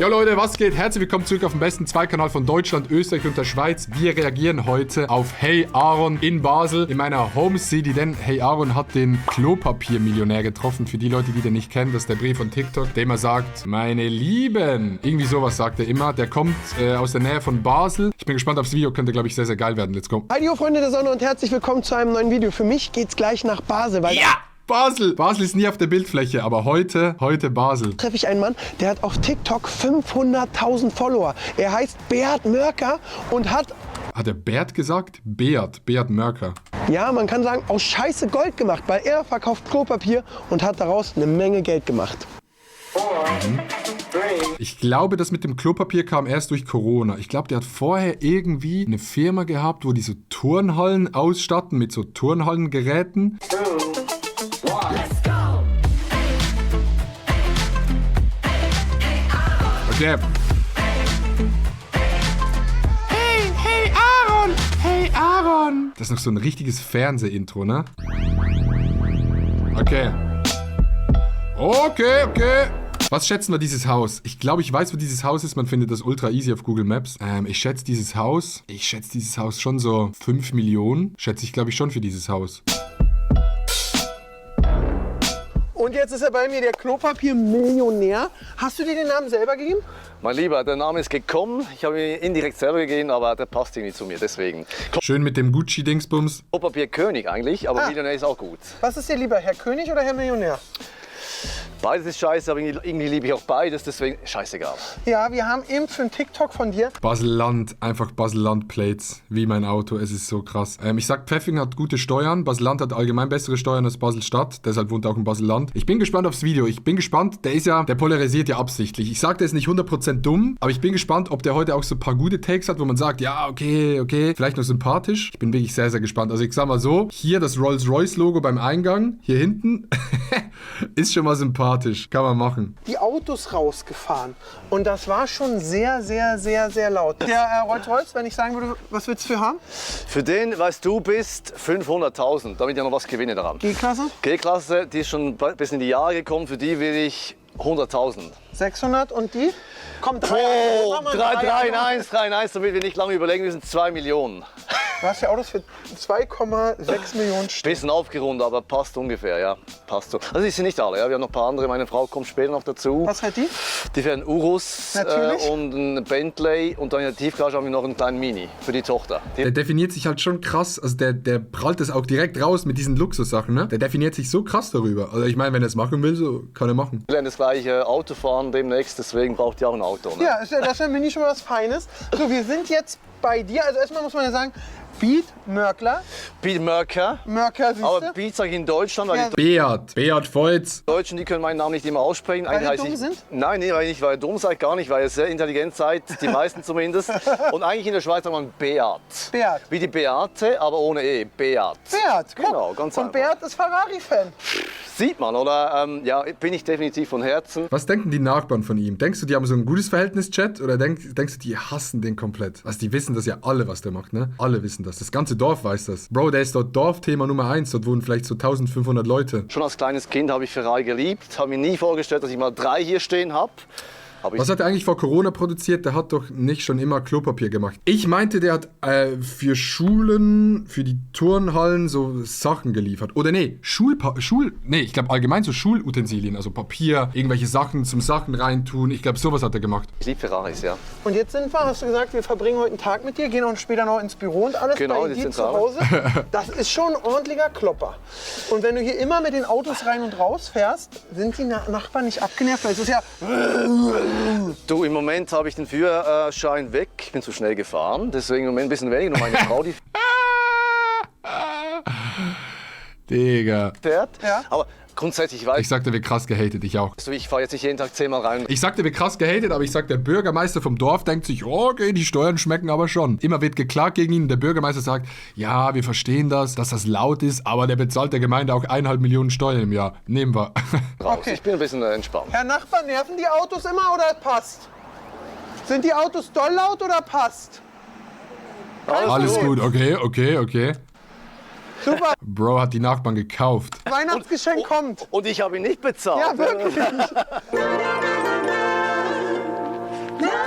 Jo Leute, was geht? Herzlich willkommen zurück auf dem besten Zweikanal von Deutschland, Österreich und der Schweiz. Wir reagieren heute auf Hey Aaron in Basel, in meiner Home City, denn Hey Aaron hat den Klopapiermillionär getroffen. Für die Leute, die den nicht kennen, das ist der Brief von TikTok, der immer sagt, meine Lieben. Irgendwie sowas sagt er immer. Der kommt aus der Nähe von Basel. Ich bin gespannt aufs Video, könnte glaube ich sehr, sehr geil werden. Let's go. Hi, Freunde der Sonne und herzlich willkommen zu einem neuen Video. Für mich geht's gleich nach Basel, weil ja! Basel! Basel ist nie auf der Bildfläche, aber heute Basel. treffe ich einen Mann, der hat auf TikTok 500.000 Follower. Er heißt Beat Mörker und hat er Bert gesagt? Beat Mörker. Ja, man kann sagen, aus Scheiße Gold gemacht, weil er verkauft Klopapier und hat daraus eine Menge Geld gemacht. Ich glaube, das mit dem Klopapier kam erst durch Corona. Ich glaube, der hat vorher irgendwie eine Firma gehabt, wo die so Turnhallen ausstatten mit so Turnhallengeräten. Okay. Hey Aaron! Hey Aaron! Das ist noch so ein richtiges Fernseh-Intro, ne? Okay. Okay. Was schätzen wir dieses Haus? Ich glaube, ich weiß, wo dieses Haus ist. Man findet das ultra easy auf Google Maps. Ich schätze dieses Haus schon so 5 Millionen. Schätze ich, glaube ich, schon für dieses Haus. Und jetzt ist er bei mir, der Klopapier-Millionär. Hast du dir den Namen selber gegeben? Mein Lieber, der Name ist gekommen. Ich habe ihn indirekt selber gegeben, aber der passt irgendwie zu mir, deswegen. Schön mit dem Gucci-Dingsbums. Klopapierkönig eigentlich, aber Millionär ist auch gut. Was ist dir lieber, Herr König oder Herr Millionär? Beides ist scheiße, aber irgendwie liebe ich auch beides, deswegen scheißegal. Ja, wir haben eben für einen TikTok von dir Basel-Land, einfach Basel-Land-Plates, wie mein Auto, es ist so krass. Ich sag, Pfeffing hat gute Steuern, Basel-Land hat allgemein bessere Steuern als Basel-Stadt, deshalb wohnt er auch in Basel-Land. Ich bin gespannt aufs Video, der polarisiert ja absichtlich. Ich sag, der ist nicht 100% dumm, aber ich bin gespannt, ob der heute auch so ein paar gute Takes hat, wo man sagt, ja, okay, vielleicht noch sympathisch. Ich bin wirklich sehr, sehr gespannt. Also ich sag mal so, hier das Rolls-Royce-Logo beim Eingang, hier hinten, ist schon mal sympathisch. Kann man machen. die Autos rausgefahren. Und das war schon sehr, sehr, sehr, sehr laut. Der Rolls-Royce, wenn ich sagen würde, was willst du für haben? Für den, weißt du, bist 500.000, damit ich noch was gewinne daran. G-Klasse? G-Klasse, die ist schon bis in die Jahre gekommen, für die will ich 100.000. 600 und die? Komm, 3 1, damit wir nicht lange überlegen, wir sind 2 Millionen. Du hast ja Autos für 2,6 Millionen Stück. Bisschen aufgerundet, aber passt ungefähr, ja. Passt so. Also die sind nicht alle, ja. Wir haben noch ein paar andere, meine Frau kommt später noch dazu. Was fährt die? Die fährt einen Urus und einen Bentley und dann in der Tiefgarage haben wir noch einen kleinen Mini für die Tochter. Der definiert sich halt schon krass, also der prallt das auch direkt raus mit diesen Luxussachen, ne? Der definiert sich so krass darüber. Also ich meine, wenn er es machen will, so kann er machen. Wir lernen das gleiche Auto fahren demnächst, deswegen braucht ihr auch ein Auto. Ne? Ja, das ist ja Mini schon mal was Feines. So, wir sind jetzt bei dir. Also erstmal muss man ja sagen, Beat Mörkler. Beat Mörker. Mörker, siehst Aber du? Beat sage ich in Deutschland, weil Ja. die Beat Feutz. Deutschen, die können meinen Namen nicht immer aussprechen. Weil die heiße dumm sind? Nein, weil ihr dumm seid, gar nicht, weil ihr sehr intelligent seid, die meisten zumindest. Und eigentlich in der Schweiz sagt man Beat. Beat. Wie die Beate, aber ohne E. Beat. Beat, guck. Genau, ganz Und einfach. Beat ist Ferrari-Fan. Sieht man, oder? Ja, bin ich definitiv von Herzen. Was denken die Nachbarn von ihm? Denkst du, die haben so ein gutes Verhältnis, Chat? Oder denkst du, die hassen den komplett? Also die wissen das ja alle, was der macht, ne? Alle wissen das. Das ganze Dorf weiß das. Bro, der ist dort Dorfthema Nummer 1. Dort wohnen vielleicht so 1500 Leute. Schon als kleines Kind habe ich Ferrari geliebt. Habe mir nie vorgestellt, dass ich mal 3 hier stehen habe. Was hat er eigentlich vor Corona produziert? Der hat doch nicht schon immer Klopapier gemacht. Ich meinte, der hat für Schulen, für die Turnhallen so Sachen geliefert. Oder nee, ich glaube allgemein so Schulutensilien, also Papier, irgendwelche Sachen zum Sachen reintun. Ich glaube, sowas hat er gemacht. Ich liebe Ferraris, ja. Und jetzt sind wir, hast du gesagt, wir verbringen heute einen Tag mit dir, gehen auch später noch ins Büro und alles Genau, bei die dir zu Zentrale. Hause. Das ist schon ein ordentlicher Klopper. Und wenn du hier immer mit den Autos rein und raus fährst, sind die Nachbarn nicht abgenervt? Weil es ist ja... Du, im Moment habe ich den Führerschein weg. Ich bin zu schnell gefahren, deswegen im Moment ein bisschen weniger. Nur meine Frau, die Digga. fährt. Ja. Aber grundsätzlich weiß Ich sagte, wir krass gehatet, ich auch. ich fahre jetzt nicht jeden Tag 10-mal rein. Ich sagte, wir krass gehatet, aber ich sag, der Bürgermeister vom Dorf denkt sich, oh, okay, die Steuern schmecken aber schon. Immer wird geklagt gegen ihn. Der Bürgermeister sagt, ja, wir verstehen das, dass das laut ist, aber der bezahlt der Gemeinde auch 1,5 Millionen Steuern im Jahr. Nehmen wir. Raus. Okay. Ich bin ein bisschen entspannt. Herr Nachbar, nerven die Autos immer oder passt? Sind die Autos doll laut oder passt? Alles gut, okay. Super, Bro hat die Nachbarn gekauft. Weihnachtsgeschenk kommt. Und ich habe ihn nicht bezahlt. Ja, wirklich.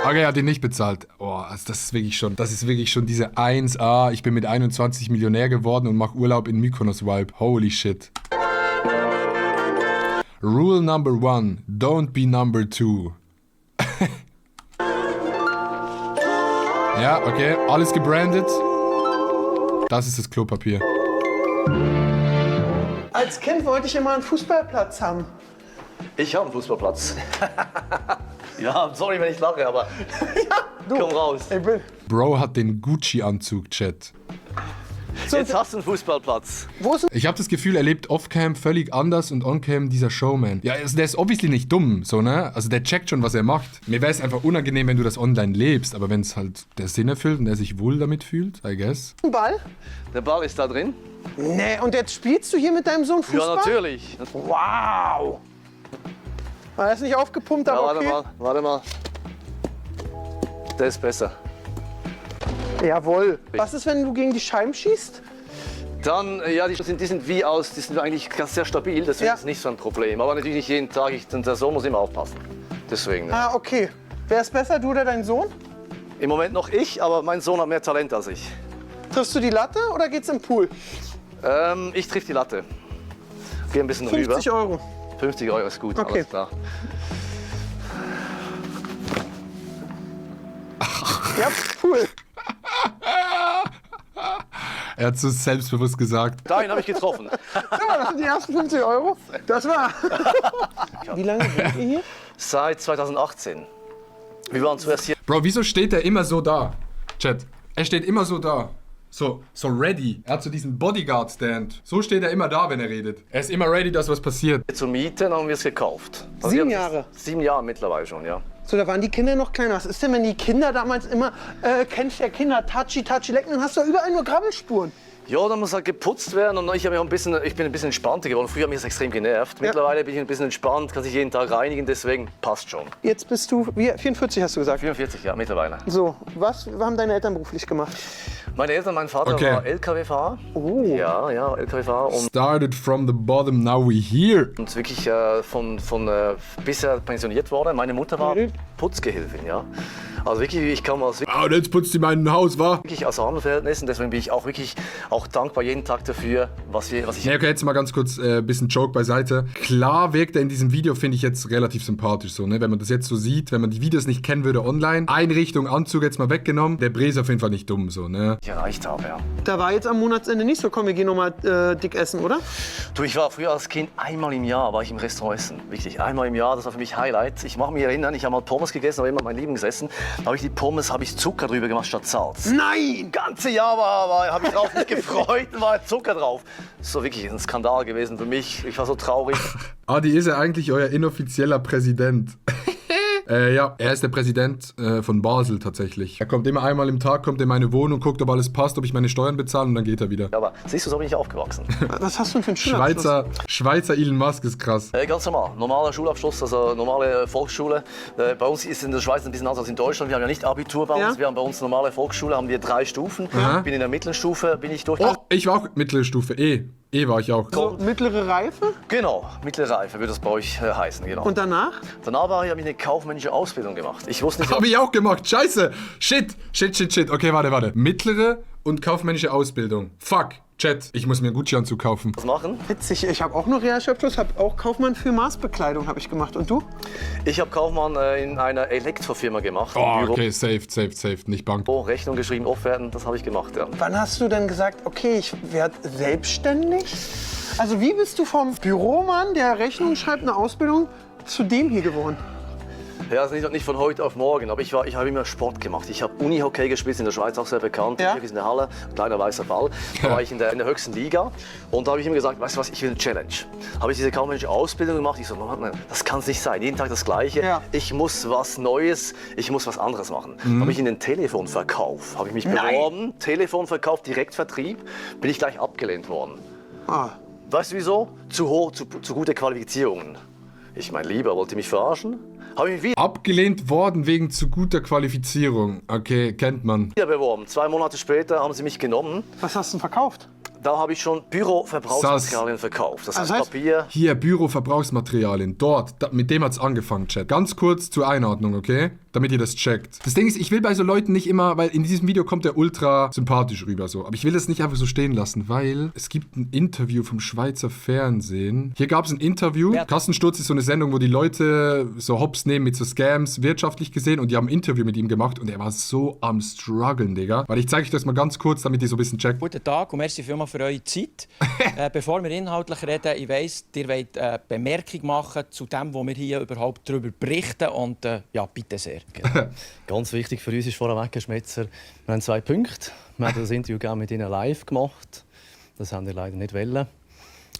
Okay, er hat ihn nicht bezahlt. Oh, also das ist wirklich schon diese 1A. Ich bin mit 21 Millionär geworden und mache Urlaub in Mykonos-Vibe. Holy shit. Rule number 1. Don't be number 2. Ja, okay. Alles gebrandet. Das ist das Klopapier. Als Kind wollte ich immer einen Fußballplatz haben. Ich habe einen Fußballplatz. Ja, sorry, wenn ich lache, aber komm raus. Ey, Bill. Bro hat den Gucci-Anzug, Chat. Jetzt hast du einen Fußballplatz. Wo ist Ich habe das Gefühl, er lebt off-cam völlig anders und on-cam dieser Showman. Ja, also der ist obviously nicht dumm, so, ne? Also der checkt schon, was er macht. Mir wäre es einfach unangenehm, wenn du das online lebst, aber wenn es halt der Sinn erfüllt und er sich wohl damit fühlt, I guess. ein Ball? Der Ball ist da drin? Nee, und jetzt spielst du hier mit deinem Sohn Fußball? Ja, natürlich. Wow. War das nicht aufgepumpt, Ja, aber okay? warte mal. Der ist besser. Jawohl. Was ist, wenn du gegen die Scheiben schießt? Dann, ja, die sind eigentlich ganz sehr stabil, deswegen Ja. ist es nicht so ein Problem. Aber natürlich nicht jeden Tag, der Sohn muss immer aufpassen. Deswegen. Ne? Ah, okay. Wer ist besser, du oder dein Sohn? Im Moment noch ich, aber mein Sohn hat mehr Talent als ich. Triffst du die Latte oder geht's im Pool? Ich triff die Latte. Geh ein bisschen 50 rüber. Euro. 50 Euro ist gut, Okay. alles klar. Ja, cool. Er hat so selbstbewusst gesagt. Dahin habe ich getroffen. Guck mal, das sind die ersten 50 Euro. Das war. Wie lange wohnt ihr hier? Seit 2018. Wir waren zuerst hier. Bro, wieso steht er immer so da? Chat, er steht immer so da. So ready. Er hat so diesen Bodyguard-Stand. So steht er immer da, wenn er redet. Er ist immer ready, dass was passiert. Zur Miete, dann haben wir es gekauft. 7 wir haben Jahre? 7 Jahre mittlerweile schon, ja. So, da waren die Kinder noch kleiner. Was ist denn, wenn die Kinder damals immer, kennst ja Kinder, touchy lecken, dann hast du überall nur Grabbelspuren. Ja, dann muss halt geputzt werden und ich bin ein bisschen entspannter geworden. Früher hat mich das extrem genervt. Mittlerweile bin ich ein bisschen entspannt, kann sich jeden Tag reinigen, deswegen passt schon. Jetzt bist du, wie, 44 hast du gesagt. 44 Jahre mittlerweile. So, was haben deine Eltern beruflich gemacht? Meine Eltern, mein Vater Okay. war LKW-Fahrer. Oh. Ja, LKW-Fahrer und Started from the bottom, now we here. wirklich von bisher pensioniert worden. Meine Mutter war Putzgehilfin, ja. Also wirklich, ich kam aus Ah, und jetzt putzt sie mein Haus, wa? wirklich aus armen Verhältnissen, deswegen bin ich auch wirklich auch dankbar jeden Tag dafür, was ich Nee, okay, jetzt mal ganz kurz bisschen Joke beiseite. Klar wirkt er in diesem Video, finde ich jetzt relativ sympathisch so, ne? Wenn man das jetzt so sieht, wenn man die Videos nicht kennen würde online. Einrichtung, Anzug jetzt mal weggenommen. Der Bre ist auf jeden Fall nicht dumm so, ne? erreicht habe, ja. Da war jetzt am Monatsende nicht so, komm, wir gehen nochmal dick essen, oder? Du, ich war früher als Kind einmal im Jahr war ich im Restaurant essen. Wirklich, einmal im Jahr, das war für mich Highlight. Ich mache mich erinnern, ich habe mal Pommes gegessen, habe immer mein Lieblingsessen. Da habe ich die Pommes, habe ich Zucker drüber gemacht statt Salz. Nein! Ganze Jahr habe ich drauf mich gefreut und war Zucker drauf. So wirklich ein Skandal gewesen für mich. Ich war so traurig. Adi, ist er eigentlich euer inoffizieller Präsident? Ja, er ist der Präsident von Basel tatsächlich. Er kommt immer einmal im Tag, kommt in meine Wohnung, guckt, ob alles passt, ob ich meine Steuern bezahle und dann geht er wieder. Aber siehst du, so bin ich aufgewachsen. Was hast du denn für einen Schulabschluss? Schweizer Elon Musk ist krass. Ganz normal, normaler Schulabschluss, also normale Volksschule. Bei uns ist in der Schweiz ein bisschen anders als in Deutschland. Wir haben ja nicht Abitur bei uns, Ja. wir haben bei uns normale Volksschule, haben wir 3 Stufen. Ja. Bin in der mittleren Stufe, bin ich durch. Oh, ich war auch mittlere Stufe. E war ich auch. So, mittlere Reife Genau, mittlere Reife würde das bei euch heißen, genau. und danach? Danach habe ich eine kaufmännische Ausbildung gemacht. Ich wusste nicht, Habe ich auch gemacht. Scheiße. Shit. Okay, warte. Mittlere und kaufmännische Ausbildung. Fuck. Chat, ich muss mir einen Gucci-Anzug kaufen. was machen. Witzig, ich habe auch nur Realschulabschluss, habe auch Kaufmann für Maßbekleidung habe ich gemacht. Und du? Ich habe Kaufmann in einer Elektrofirma gemacht. im Oh, Büro. okay, safe. Nicht Bank. Rechnung geschrieben, Offerten, das habe ich gemacht, ja. Wann hast du denn gesagt, okay, ich werde selbstständig? Also wie bist du vom Büromann, der Rechnung schreibt, eine Ausbildung, zu dem hier geworden? Ja, also nicht von heute auf morgen, aber ich habe immer Sport gemacht. Ich habe Unihockey gespielt, in der Schweiz auch sehr bekannt. Ja. Hier ist in der Halle, ein kleiner weißer Ball. Da war ich in der höchsten Liga und da habe ich immer gesagt, weißt du was, ich will eine Challenge. Habe ich diese kaufmännische Ausbildung gemacht. Ich so, Mann, das kann es nicht sein, jeden Tag das Gleiche. Ja. Ich muss was Neues, ich muss was anderes machen. Habe ich in den Telefonverkauf, habe ich mich beworben, Telefonverkauf, Direktvertrieb, bin ich gleich abgelehnt worden. Ah, Weißt du wieso? Zu hoch, zu gute Qualifizierungen. Ich mein Lieber, wollt ihr mich verarschen? Habe ich mich Abgelehnt worden wegen zu guter Qualifizierung. Okay, kennt man. wieder beworben. 2 Monate später haben sie mich genommen. was hast du denn verkauft? Da habe ich schon Büroverbrauchsmaterialien verkauft. Das heißt Also heißt- Papier. Hier, Büroverbrauchsmaterialien. Dort, mit dem hat's angefangen, Chat. Ganz kurz zur Einordnung, okay? damit ihr das checkt. Das Ding ist, ich will bei so Leuten nicht immer, weil in diesem Video kommt der ultra sympathisch rüber so. Aber ich will das nicht einfach so stehen lassen, weil es gibt ein Interview vom Schweizer Fernsehen. Hier gab es ein Interview. Kassensturz ist so eine Sendung, wo die Leute so Hops nehmen mit so Scams, wirtschaftlich gesehen. Und die haben ein Interview mit ihm gemacht und er war so am struggeln, Digga. Weil ich zeige euch das mal ganz kurz, damit ihr so ein bisschen checkt. Guten Tag und merci vielmals für eure Zeit. Bevor wir inhaltlich reden, ich weiss, ihr wollt eine Bemerkung machen zu dem, wo wir hier überhaupt darüber berichten. Und ja, bitte sehr. Genau. Ganz wichtig für uns ist vorneweg, Herr Schmetzer, wir haben 2 Punkte. Wir haben das Interview gerne mit Ihnen live gemacht. Das haben wir leider nicht wollen.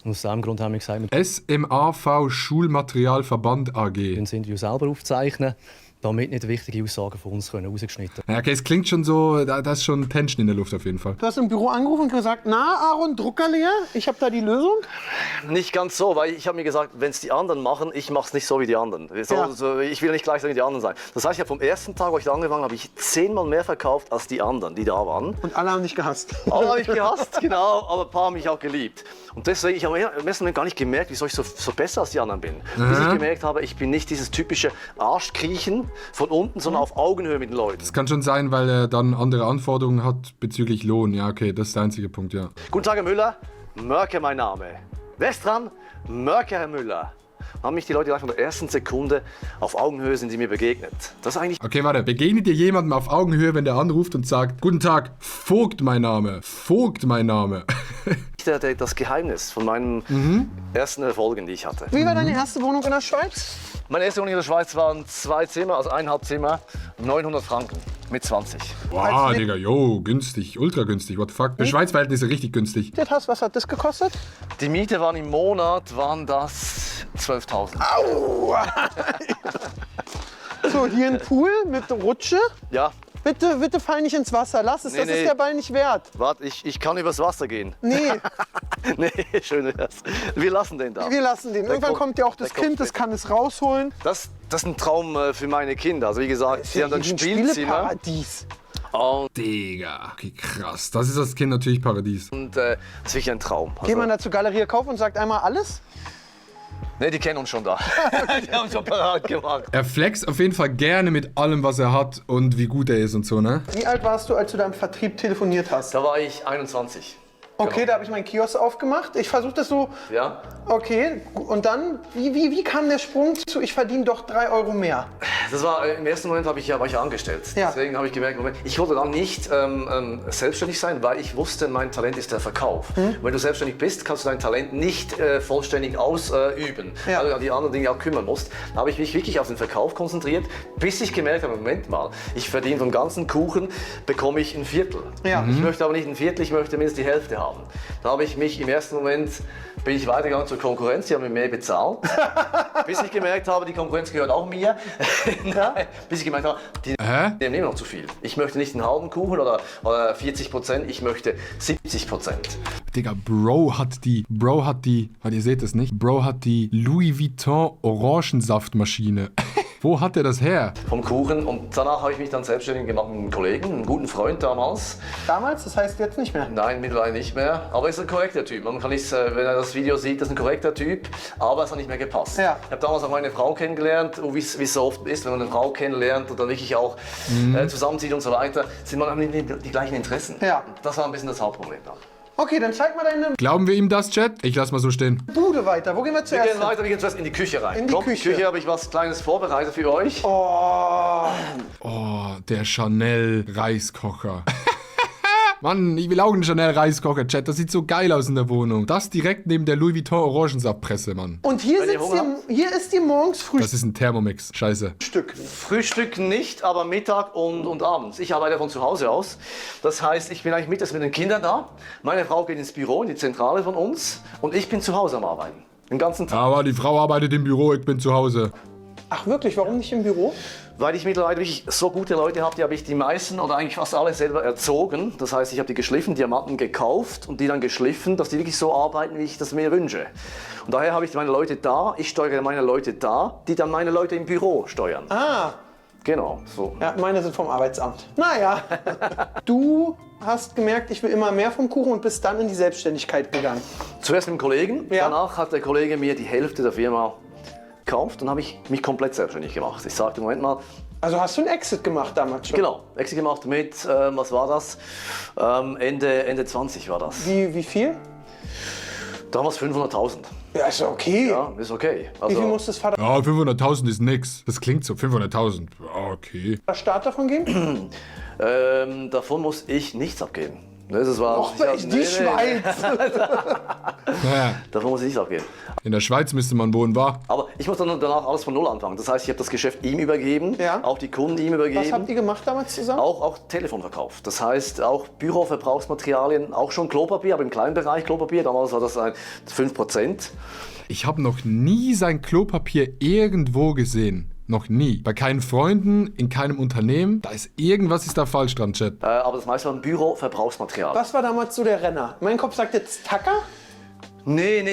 Und aus diesem Grund haben wir gesagt, wir SMAV Schulmaterialverband AG. das Interview selber aufzeichnen, damit nicht wichtige Aussagen von uns rausgeschnitten werden. Ja, okay, es klingt schon so, da ist schon Tension in der Luft auf jeden Fall. Du hast im Büro angerufen und gesagt, na Aaron, Drucker leer, ich habe da die Lösung. Nicht ganz so, weil ich habe mir gesagt, wenn es die anderen machen, ich mache es nicht so wie die anderen. Ich will nicht gleich so wie die anderen sein. Das heißt, ich habe vom ersten Tag, wo ich da angefangen habe, ich 10-mal mehr verkauft als die anderen, die da waren. Und alle haben dich gehasst. Alle habe ich gehasst, genau, aber ein paar haben mich auch geliebt. Und deswegen, ich habe im ersten Moment gar nicht gemerkt, wieso ich so besser als die anderen bin. Bis ich gemerkt habe, ich bin nicht dieses typische Arschkriechen von unten, sondern auf Augenhöhe mit den Leuten. Das kann schon sein, weil er dann andere Anforderungen hat bezüglich Lohn. Ja, okay, das ist der einzige Punkt, ja. Guten Tag, Herr Müller. Mörke mein Name. Wer ist dran? Mörke, Herr Müller. Haben mich die Leute gleich von der ersten Sekunde auf Augenhöhe sind sie mir begegnet. Das ist eigentlich... Okay, warte. Begegnet ihr jemandem auf Augenhöhe, wenn der anruft und sagt, guten Tag, Vogt mein Name, Vogt mein Name. Das Geheimnis von meinen ersten Erfolgen, die ich hatte. Wie war deine erste Wohnung in der Schweiz? Meine erste Wohnung in der Schweiz waren 2 Zimmer, also 1,5 Zimmer, 900 Franken mit 20. Wow, Digga, yo, günstig, ultra günstig, what the fuck. Für Schweiz-Verhältnisse richtig günstig. Was hat das gekostet? Die Miete waren im Monat, waren das 12.000. Au! So, hier ein Pool mit Rutsche. Ja, Bitte fall nicht ins Wasser, lass es, Nee, das nee. ist der Ball nicht wert. warte, ich kann übers Wasser gehen. Nee, Nee, schön wär's. Wir lassen den da. wir lassen den. Irgendwann kommt ja auch das der kommt Kind, das weg. kann es rausholen. Das ist ein Traum für meine Kinder. Also wie gesagt, sie haben dann Ein Spielzimmer. Spieleparadies. Digga, okay, krass. Das ist das Kind natürlich Paradies. Und das ist wirklich ein Traum. Geht man da zur Galerie Kauf und sagt einmal alles? Ne, die kennen uns schon da. Die haben schon parat gemacht. Er flext auf jeden Fall gerne mit allem, was er hat und wie gut er ist und so, ne? Wie alt warst du, als du da im Vertrieb telefoniert hast? Da war ich 21. Okay, da habe ich meinen Kiosk aufgemacht. Ich versuche das so. Ja? Okay, und dann, wie kam der Sprung zu, ich verdiene doch 3 Euro mehr? Das war im ersten Moment war ich ja angestellt. Ja. Deswegen habe ich gemerkt, Moment, ich wollte dann nicht selbstständig sein, weil ich wusste, mein Talent ist der Verkauf. Und wenn du selbstständig bist, kannst du dein Talent nicht vollständig ausüben, Ja. weil du an die anderen Dinge auch kümmern musst. Da habe ich mich wirklich auf den Verkauf konzentriert, bis ich gemerkt habe, Moment mal, ich verdiene vom ganzen Kuchen, bekomme ich ein Viertel. Ja. Ich möchte aber nicht ein Viertel, ich möchte mindestens die Hälfte haben. Da habe ich mich im ersten Moment, bin ich weitergegangen zur Konkurrenz, die haben mir mehr bezahlt, bis ich gemerkt habe, die Konkurrenz gehört auch mir. Nein, bis ich gemerkt habe, die nehmen immer noch zu viel. Ich möchte nicht einen halben Kuchen oder 40%, ich möchte 70%. Digga, Bro hat die, weil ihr seht es nicht, Bro hat die Louis Vuitton Orangensaftmaschine. Wo hat er das her? Vom Kuchen und danach habe ich mich dann selbstständig gemacht mit einem Kollegen, einem guten Freund damals. Damals, das heißt jetzt nicht mehr. Nein, mittlerweile nicht mehr, aber er ist ein korrekter Typ. Man kann nicht, wenn er das Video sieht, das ist ein korrekter Typ, aber es hat nicht mehr gepasst. Ja. Ich habe damals auch meine Frau kennengelernt, wie es so oft ist, wenn man eine Frau kennenlernt und dann wirklich auch zusammenzieht und so weiter, haben die gleichen Interessen. Ja. Das war ein bisschen das Hauptproblem dann. Okay, dann zeig mal deine Glauben wir ihm das, Chat? Ich lass mal so stehen. Bude weiter. Wo gehen wir Wir zuerst? gehen weiter, wir gehen zuerst in die Küche rein. In die Küche. Küche habe ich was Kleines vorbereitet für euch. Oh, Oh, der Chanel-Reiskocher. Mann, ich will auch einen Chanel-Reiskocher, Chat. Das sieht so geil aus in der Wohnung. Das direkt neben der Louis Vuitton Orangensaftpresse, Mann. und hier, Wenn ihr Hunger hier ist die morgens Das ist ein Thermomix. Scheiße. Frühstück. Frühstück nicht, aber Mittag und abends. Ich arbeite von zu Hause aus. Das heißt, ich bin eigentlich mittags mit den Kindern da. Meine Frau geht ins Büro, in die Zentrale von uns. Und ich bin zu Hause am Arbeiten. Den ganzen Tag. Aber die Frau arbeitet im Büro, ich bin zu Hause. Ach wirklich, warum nicht im Büro? Weil ich mittlerweile wirklich so gute Leute habe, die habe ich die meisten oder eigentlich fast alle selber erzogen. Das heißt, ich habe die geschliffen, Diamanten gekauft und die dann geschliffen, dass die wirklich so arbeiten, wie ich das mir wünsche. Und daher habe ich meine Leute da, ich steuere meine Leute da, die dann meine Leute im Büro steuern. Ah, Genau, so. ja, meine sind vom Arbeitsamt. Naja, du hast gemerkt, ich will immer mehr vom Kuchen und bist dann in die Selbstständigkeit gegangen. Zuerst mit dem Kollegen, Ja. danach hat der Kollege mir die Hälfte der Firma gekauft und habe ich mich komplett selbstständig gemacht. Ich sagte, Moment mal, Also hast du einen Exit gemacht damals schon? genau, Exit gemacht mit, was war das? Ende 20 war das. Wie viel? Damals 500.000. Ja, ist okay. Ja, ist okay. Wie viel muss das Ja, 500.000 ist nix. Das klingt so, 500.000. Ja, okay. Vaterstaat davon geben? Davon muss ich nichts abgeben. Das war, Och, die Schweiz. Naja, Davon muss ich nichts abgeben. in der Schweiz müsste man wohnen, war. Aber ich muss dann danach alles von Null anfangen. Das heißt, ich habe das Geschäft ihm übergeben, Ja. auch die Kunden ihm übergeben. Was habt ihr gemacht damals zusammen? Auch Telefonverkauf. Das heißt, auch Büroverbrauchsmaterialien, auch schon Klopapier, aber im kleinen Bereich Klopapier. Damals war das 5%. Ich habe noch nie sein Klopapier irgendwo gesehen. Noch nie. Bei keinen Freunden, in keinem Unternehmen. Irgendwas ist da falsch dran, Chat. Aber das meiste war Büroverbrauchsmaterial. Was war damals so der Renner? Mein Kopf sagt jetzt Tacker. Nee,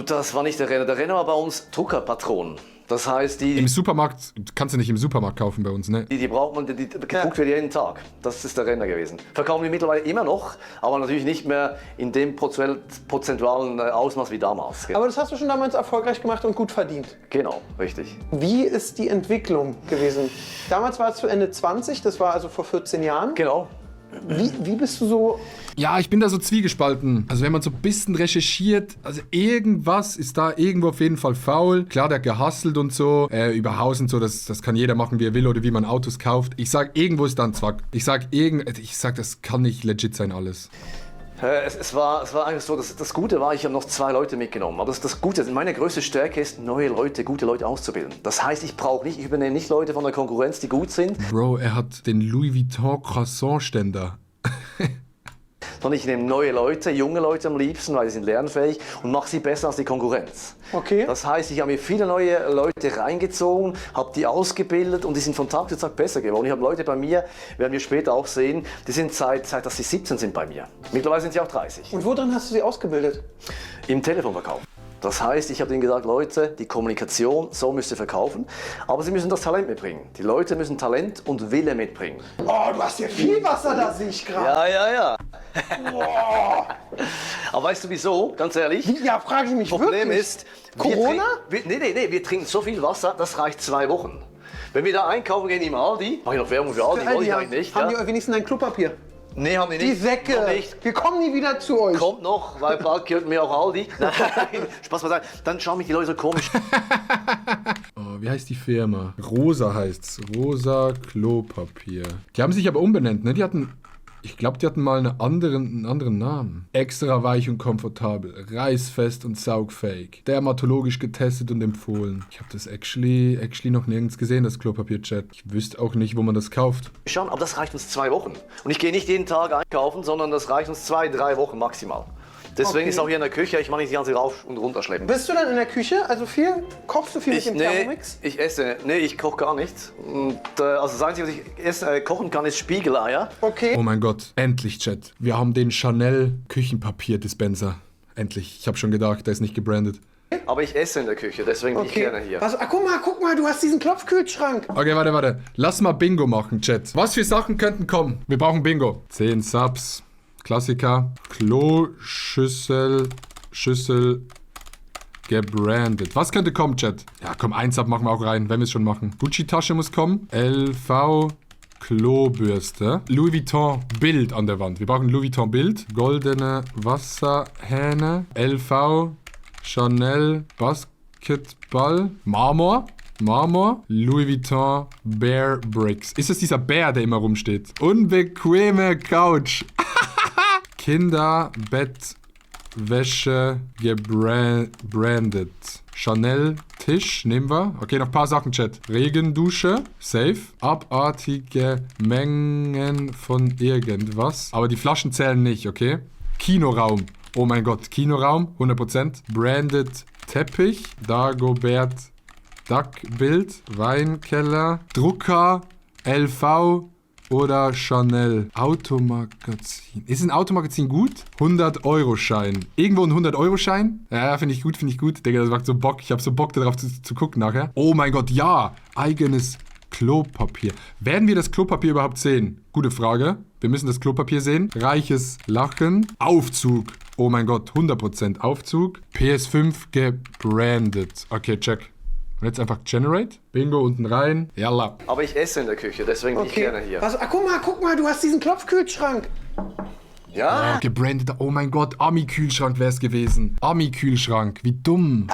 das war nicht der Renner. Der Renner war bei uns Druckerpatronen. Das heißt, Im Supermarkt, kannst du nicht im Supermarkt kaufen bei uns, ne? die braucht man, die gedruckt wird jeden Tag. Das ist der Renner gewesen. Verkaufen wir mittlerweile immer noch, aber natürlich nicht mehr in dem prozentualen Ausmaß wie damals. Aber das hast du schon damals erfolgreich gemacht und gut verdient. Genau, richtig. Wie ist die Entwicklung gewesen? Damals war es zu Ende 20, das war also vor 14 Jahren. Genau. Wie bist du so... Ja, ich bin da so zwiegespalten. Also wenn man so ein bisschen recherchiert, also irgendwas ist da irgendwo auf jeden Fall faul. Klar, der hat gehustelt und so, über Haus und so, das kann jeder machen, wie er will oder wie man Autos kauft. Ich sag, irgendwo ist da ein Zwack. Ich sag, das kann nicht legit sein alles. Es war eigentlich so, das Gute war, ich habe noch 2 Leute mitgenommen. Aber das Gute, meine größte Stärke ist, neue Leute, gute Leute auszubilden. Das heißt, ich übernehme nicht Leute von der Konkurrenz, die gut sind, Bro, er hat den Louis Vuitton Croissant-Ständer. sondern ich nehme neue Leute, junge Leute am liebsten, weil sie sind lernfähig und mache sie besser als die Konkurrenz. Okay. Das heißt, ich habe mir viele neue Leute reingezogen, habe die ausgebildet und die sind von Tag zu Tag besser geworden. Ich habe Leute bei mir, werden wir später auch sehen, die sind seit dass sie 17 sind bei mir. Mittlerweile sind sie auch 30. Und worin hast du sie ausgebildet? Im Telefonverkauf. Das heißt, ich habe ihnen gesagt, Leute, die Kommunikation, so müsst ihr verkaufen, aber sie müssen das Talent mitbringen. Die Leute müssen Talent und Wille mitbringen. Oh, du hast ja viel Wasser, da sehe ich gerade. Ja. Aber weißt du wieso? Ganz ehrlich? Ja, frage ich mich Problem wirklich. ist, Corona? Wir trinken so viel Wasser, das reicht 2 Wochen. Wenn wir da einkaufen gehen im Aldi, mache ich noch Werbung für Aldi, wollte ich eigentlich nicht. Haben Ja? die wenigstens ein Klopapier? Nee, haben die nicht. Die Säcke. Noch nicht. Wir kommen nie wieder zu euch. Kommt noch, weil bald gehört mir auch Aldi. Nein, Spaß beiseite. Dann schauen mich die Leute so komisch. Oh, wie heißt die Firma? Rosa heißt's. Rosa Klopapier. Die haben sich aber umbenannt, ne? Ich glaube, die hatten mal einen anderen Namen. Extra weich und komfortabel, reißfest und saugfähig. Dermatologisch getestet und empfohlen. Ich habe das actually noch nirgends gesehen, das Klopapier-Chat. Ich wüsste auch nicht, wo man das kauft. Schauen, aber das reicht uns 2 Wochen. Und ich gehe nicht jeden Tag einkaufen, sondern das reicht uns 2, 3 Wochen maximal. Deswegen Okay. ist auch hier in der Küche, ich mache nicht die ganze rauf und runter schleppen. Bist du dann in der Küche? Also kochst du viel mit dem Thermomix? Ich koche gar nichts. Und, also das Einzige, was ich kochen kann, ist Spiegeleier. Okay. Oh mein Gott, endlich, Chat. Wir haben den Chanel Küchenpapier-Dispenser. Endlich. Ich habe schon gedacht, der ist nicht gebrandet. Aber ich esse in der Küche, deswegen bin ich gerne hier. Guck mal, du hast diesen Klopfkühlschrank. Okay, warte. Lass mal Bingo machen, Chat. Was für Sachen könnten kommen? Wir brauchen Bingo. 10 Subs. Klassiker. Schüssel, gebrandet. Was könnte kommen, Chat? Ja, komm, 1 Sub machen wir auch rein, wenn wir es schon machen. Gucci-Tasche muss kommen. LV Klobürste. Louis Vuitton Bild an der Wand. Wir brauchen Louis Vuitton Bild. Goldene Wasserhähne. LV Chanel Basketball. Marmor. Louis Vuitton Bear Bricks. Ist es dieser Bär, der immer rumsteht? Unbequeme Couch. Kinderbettwäsche gebrandet. Chanel Tisch nehmen wir. Okay, noch ein paar Sachen, Chat. Regendusche. Safe. Abartige Mengen von irgendwas. Aber die Flaschen zählen nicht, okay? Kinoraum. Oh mein Gott, Kinoraum. 100%. Branded Teppich. Dagobert Duckbild. Weinkeller. Drucker. LV. Oder Chanel. Automagazin. Ist ein Automagazin gut? 100-Euro-Schein. Irgendwo ein 100-Euro-Schein? Ja, finde ich gut. Digga, das macht so Bock. Ich habe so Bock darauf zu gucken nachher. Oh mein Gott, ja. Eigenes Klopapier. Werden wir das Klopapier überhaupt sehen? Gute Frage. Wir müssen das Klopapier sehen. Reiches Lachen. Aufzug. Oh mein Gott, 100% Aufzug. PS5 gebrandet. Okay, check. Und jetzt einfach Generate. Bingo, unten rein. Yalla. Aber ich esse in der Küche, deswegen bin ich gerne hier. Was, guck mal, du hast diesen Klopfkühlschrank. Ja? Gebrandet. Oh mein Gott, Ami-Kühlschrank wäre es gewesen. Ami-Kühlschrank, wie dumm.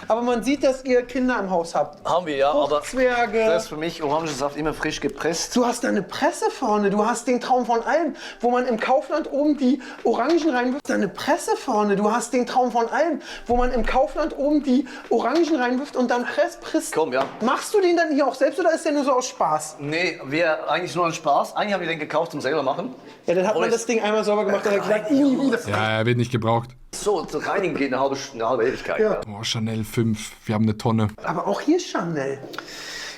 Aber man sieht, dass ihr Kinder im Haus habt. Haben wir, ja, aber Fruchtzwerge. das ist für mich Orangensaft immer frisch gepresst. Du hast da eine Presse vorne, du hast den Traum von allem, wo man im Kaufland oben die Orangen reinwirft. Da eine Presse vorne, du hast den Traum von allem, wo man im Kaufland oben die Orangen reinwirft und dann presst. Komm, ja. Machst du den dann hier auch selbst oder ist der nur so aus Spaß? Nee, wir eigentlich nur ein Spaß. Eigentlich haben wir den gekauft zum selber machen. Ja, dann hat man das Ding einmal sauber gemacht und hat gesagt, das Ja, er wird nicht gebraucht. So, zu reinigen geht eine halbe Ewigkeit. Ja. Oh, Chanel 5. Wir haben eine Tonne. Aber auch hier Chanel.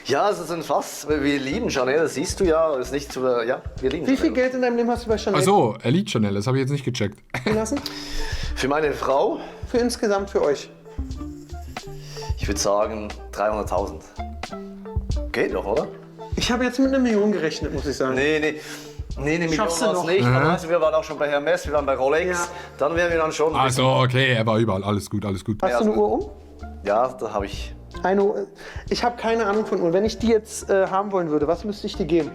Ja, es ist ein Fass. Wir lieben Chanel, das siehst du ja. Das ist nicht zu, ja, wir lieben Wie viel Chanel. Geld in deinem Leben hast du bei Chanel Achso, er liebt Chanel. Das habe ich jetzt nicht gecheckt. gelassen? Für meine Frau, Für insgesamt für euch. ich würde sagen 300.000. Geht doch, oder? Ich habe jetzt mit 1 Million gerechnet, muss ich sagen. Nee, eine Million Schaffst du war es noch? nicht. Aber weißt du, wir waren auch schon bei Hermes, wir waren bei Rolex. Ja. Dann wären wir dann schon. Also, okay, er war überall. Alles gut, alles gut. Hast du eine Uhr um? Ja, da habe ich. Ich habe keine Ahnung von Uhren. Wenn ich die jetzt haben wollen würde, was müsste ich dir geben?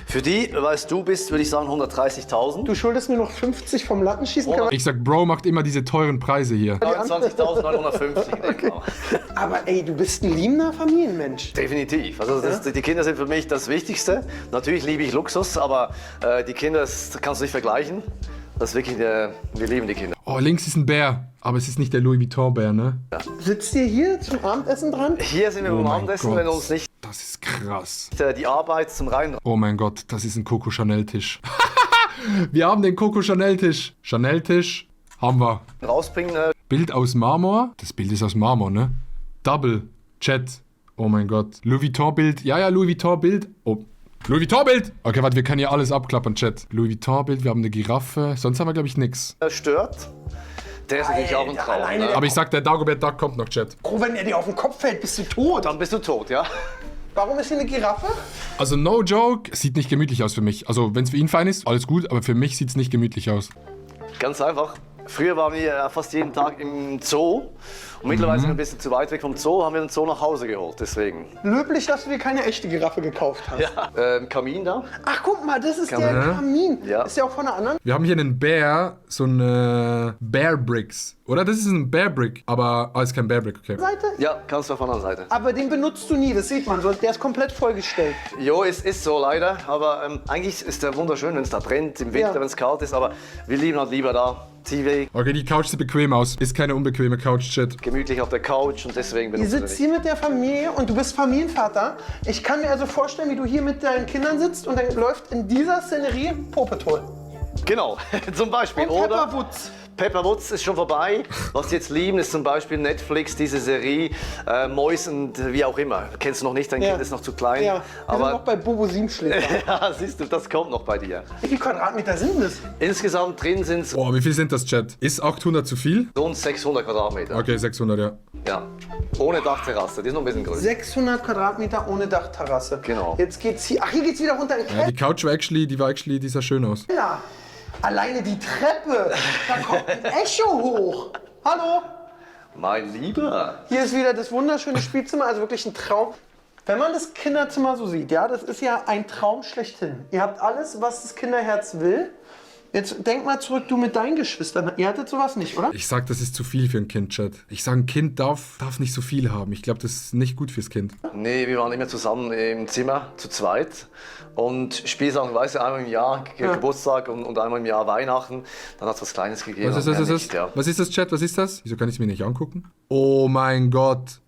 Für die, weißt du bist, würde ich sagen 130.000. Du schuldest mir noch 50 vom Lattenschießen. Kann man- Ich sag, Bro macht immer diese teuren Preise hier. 29.950, denke ich mal. Aber ey, du bist ein liebender Familienmensch. Definitiv. Also die Kinder sind für mich das Wichtigste. Natürlich liebe ich Luxus, aber die Kinder, das kannst du nicht vergleichen. Das ist wirklich, wir lieben die Kinder. Oh, links ist ein Bär. Aber es ist nicht der Louis Vuitton-Bär, ne? Sitzt ihr hier zum Abendessen dran? Hier sind wir beim mein Abendessen, Gott. wenn uns nicht Das ist krass. die Arbeit zum Rein Oh mein Gott, das ist ein Coco Chanel-Tisch. Wir haben den Coco Chanel-Tisch. Chanel-Tisch haben wir. rausbringen. Bild aus Marmor. Das Bild ist aus Marmor, ne? Double. Chat. Oh mein Gott. Louis Vuitton-Bild. Ja, Louis Vuitton-Bild. Oh. Louis Vuitton-Bild! Okay, warte, wir können hier alles abklappern, Chat. Louis Vuitton-Bild, wir haben eine Giraffe. Sonst haben wir, glaube ich, nix. Stört. Der ist natürlich auch ein Traum. alleine Ne? Aber ich sag, der Dagobert Duck kommt noch, Chat. Bro, wenn er dir auf den Kopf fällt, bist du tot. Dann bist du tot, ja? Warum ist hier eine Giraffe? Also, no joke, sieht nicht gemütlich aus für mich. Also, wenn es für ihn fein ist, alles gut, aber für mich sieht es nicht gemütlich aus. Ganz einfach. Früher waren wir fast jeden Tag im Zoo. Und mittlerweile sind wir ein bisschen zu weit weg vom Zoo, haben wir den Zoo nach Hause geholt, deswegen. Löblich, dass du dir keine echte Giraffe gekauft hast. Kamin da. Ach, guck mal, das ist der man- Kamin. Ja. Ist der auch von einer anderen? Wir haben hier einen Bär, so eine Bear Bricks. Oder? Das ist ein Bear Brick, aber ist kein Bear Brick, okay. Seite? Ja, kannst du auf der anderen Seite. Aber den benutzt du nie, das sieht man. Der ist komplett vollgestellt. Jo, es ist so leider, aber eigentlich ist der wunderschön, wenn es da brennt, im Winter, Ja. wenn es kalt ist, aber wir lieben halt lieber da. TV, Okay, die Couch sieht bequem aus. Ist keine unbequeme Couch, Chat. gemütlich auf der Couch und deswegen Ihr benutzen wir sitzt nicht. hier mit der Familie und du bist Familienvater. Ich kann mir also vorstellen, wie du hier mit deinen Kindern sitzt und dann läuft in dieser Szenerie Paw Patrol. Genau, zum Beispiel. Und Oder Pepper Woods. Pepper Woods ist schon vorbei. Was sie jetzt lieben, ist zum Beispiel Netflix, diese Serie, Mois und wie auch immer. Kennst du noch nicht, dein Ja. Kind ist noch zu klein. Ja, wir sind noch aber bei Bobo Siebenschläger. ja, siehst du, das kommt noch bei dir. Wie viele Quadratmeter sind das? Insgesamt drin sind es Oh, wie viel sind das, Chat? Ist 800 zu viel? rund 600 Quadratmeter. Okay, 600, ja. Ja. Ohne Dachterrasse, die ist noch ein bisschen größer. 600 Quadratmeter ohne Dachterrasse. Genau. Jetzt geht's hier. Ach, hier geht's wieder runter in den Ja, die Couch war die sah schön aus. Keller. Alleine die Treppe. Da kommt ein Echo hoch. Hallo? Mein Lieber. Hier ist wieder das wunderschöne Spielzimmer, also wirklich ein Traum. Wenn man das Kinderzimmer so sieht, ja, das ist ja ein Traum schlechthin. Ihr habt alles, was das Kinderherz will. Jetzt denk mal zurück, du mit deinen Geschwistern. Ihr hattet sowas nicht, oder? Ich sag, das ist zu viel für ein Kind, Chat. Ich sag, ein Kind darf nicht so viel haben. Ich glaube, das ist nicht gut fürs Kind. Nee, wir waren immer zusammen im Zimmer, zu zweit. Und Spielsachen, weißt du, einmal im Jahr Geburtstag und einmal im Jahr Weihnachten. Dann hat es was Kleines gegeben. Was ist und das? mehr Was ist nicht, das? ja. Was ist das, Chat? Was ist das? Wieso kann ich es mir nicht angucken? Oh mein Gott.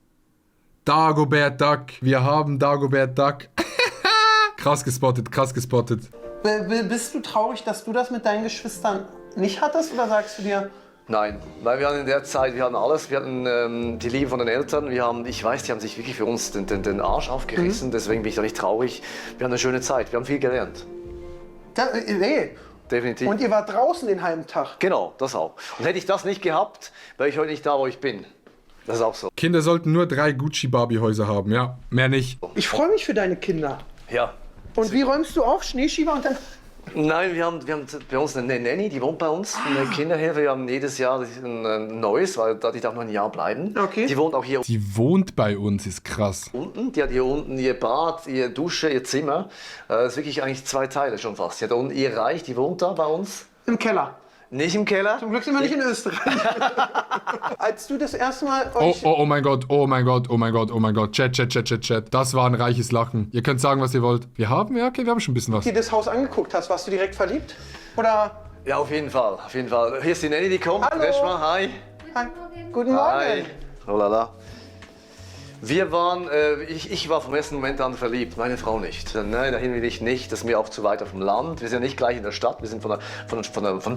Dagobert Duck. Wir haben Dagobert Duck. Krass gespottet, krass gespottet. Bist du traurig, dass du das mit deinen Geschwistern nicht hattest? Oder sagst du dir, Nein, weil wir hatten in der Zeit, wir hatten alles. Wir hatten die Liebe von den Eltern. Die haben sich wirklich für uns den Arsch aufgerissen. Deswegen bin ich da nicht traurig. Wir haben eine schöne Zeit. Wir haben viel gelernt. nee. Definitiv. Und ihr wart draußen den halben Tag. Genau, das auch. Und hätte ich das nicht gehabt, wäre ich heute nicht da, wo ich bin. Das ist auch so. Kinder sollten nur 3 Gucci-Barbie-Häuser haben, ja. Mehr nicht. Ich freue mich für deine Kinder. Ja. Und wie räumst du auf? Schneeschieber und dann... Nein, wir haben bei uns eine Nanny, die wohnt bei uns, eine Kinderhilfe. Wir haben jedes Jahr ein neues, weil die darf noch ein Jahr bleiben. Okay. Die wohnt auch hier Die wohnt bei uns, ist krass. unten. Die hat hier unten ihr Bad, ihre Dusche, ihr Zimmer. Das ist wirklich eigentlich 2 Teile schon fast. Die hat da unten ihr Reich, die wohnt da bei uns. Im Keller. Nicht im Keller. Zum Glück sind wir nicht in Österreich. Als du das erste Mal Oh, euch... oh mein Gott, oh mein Gott, oh mein Gott, oh mein Gott. Chat. Das war ein reiches Lachen. Ihr könnt sagen, was ihr wollt. Wir haben schon ein bisschen was. dir das Haus angeguckt hast, warst du direkt verliebt? Oder... Ja, auf jeden Fall. Hier ist die Nanny, die kommt. Hallo. Reshma, hi. Hi. Guten Morgen. Hi. Oh la la. Wir waren, ich war vom ersten Moment an verliebt, meine Frau nicht. Nein, dahin will ich nicht, das ist mir auch zu weit auf dem Land. Wir sind ja nicht gleich in der Stadt, wir sind von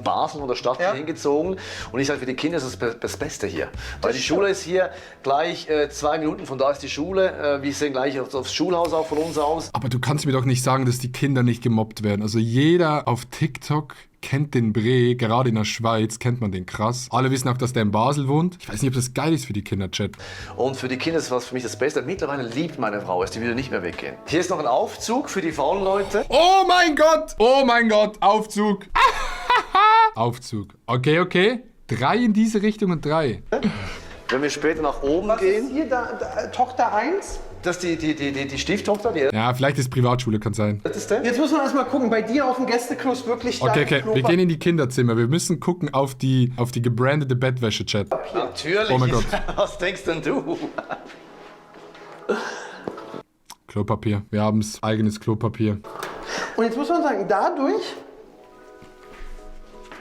Basel, von der Stadt Ja. hingezogen. Und ich sage, für die Kinder ist das Beste hier. Weil die Schule ist hier gleich 2 Minuten, von da ist die Schule. Wir sehen gleich aufs Schulhaus auch von uns aus. Aber du kannst mir doch nicht sagen, dass die Kinder nicht gemobbt werden. Also jeder auf TikTok kennt den Bre, gerade in der Schweiz kennt man den krass. Alle wissen auch, dass der in Basel wohnt. Ich weiß nicht, ob das geil ist für die Kinder, Chat. Und für die Kinder ist das für mich das Beste. Mittlerweile liebt meine Frau es, die will nicht mehr weggehen. Hier ist noch ein Aufzug für die faulen Leute. Oh mein Gott, Aufzug. Aufzug. Okay. 3 in diese Richtung und 3. Wenn wir später nach oben Was gehen, ist hier Tochter 1? das ist die Stieftochter, die Ja, vielleicht ist Privatschule, kann sein. älteste. Jetzt muss man erstmal gucken, bei dir auf dem Gästeklo ist wirklich Okay, Klopapier. wir gehen in die Kinderzimmer. Wir müssen gucken auf die gebrandete Bettwäsche, Chat. Natürlich. Oh mein Gott. Was denkst denn du? Klopapier. Wir haben's. Eigenes Klopapier. Und jetzt muss man sagen, dadurch...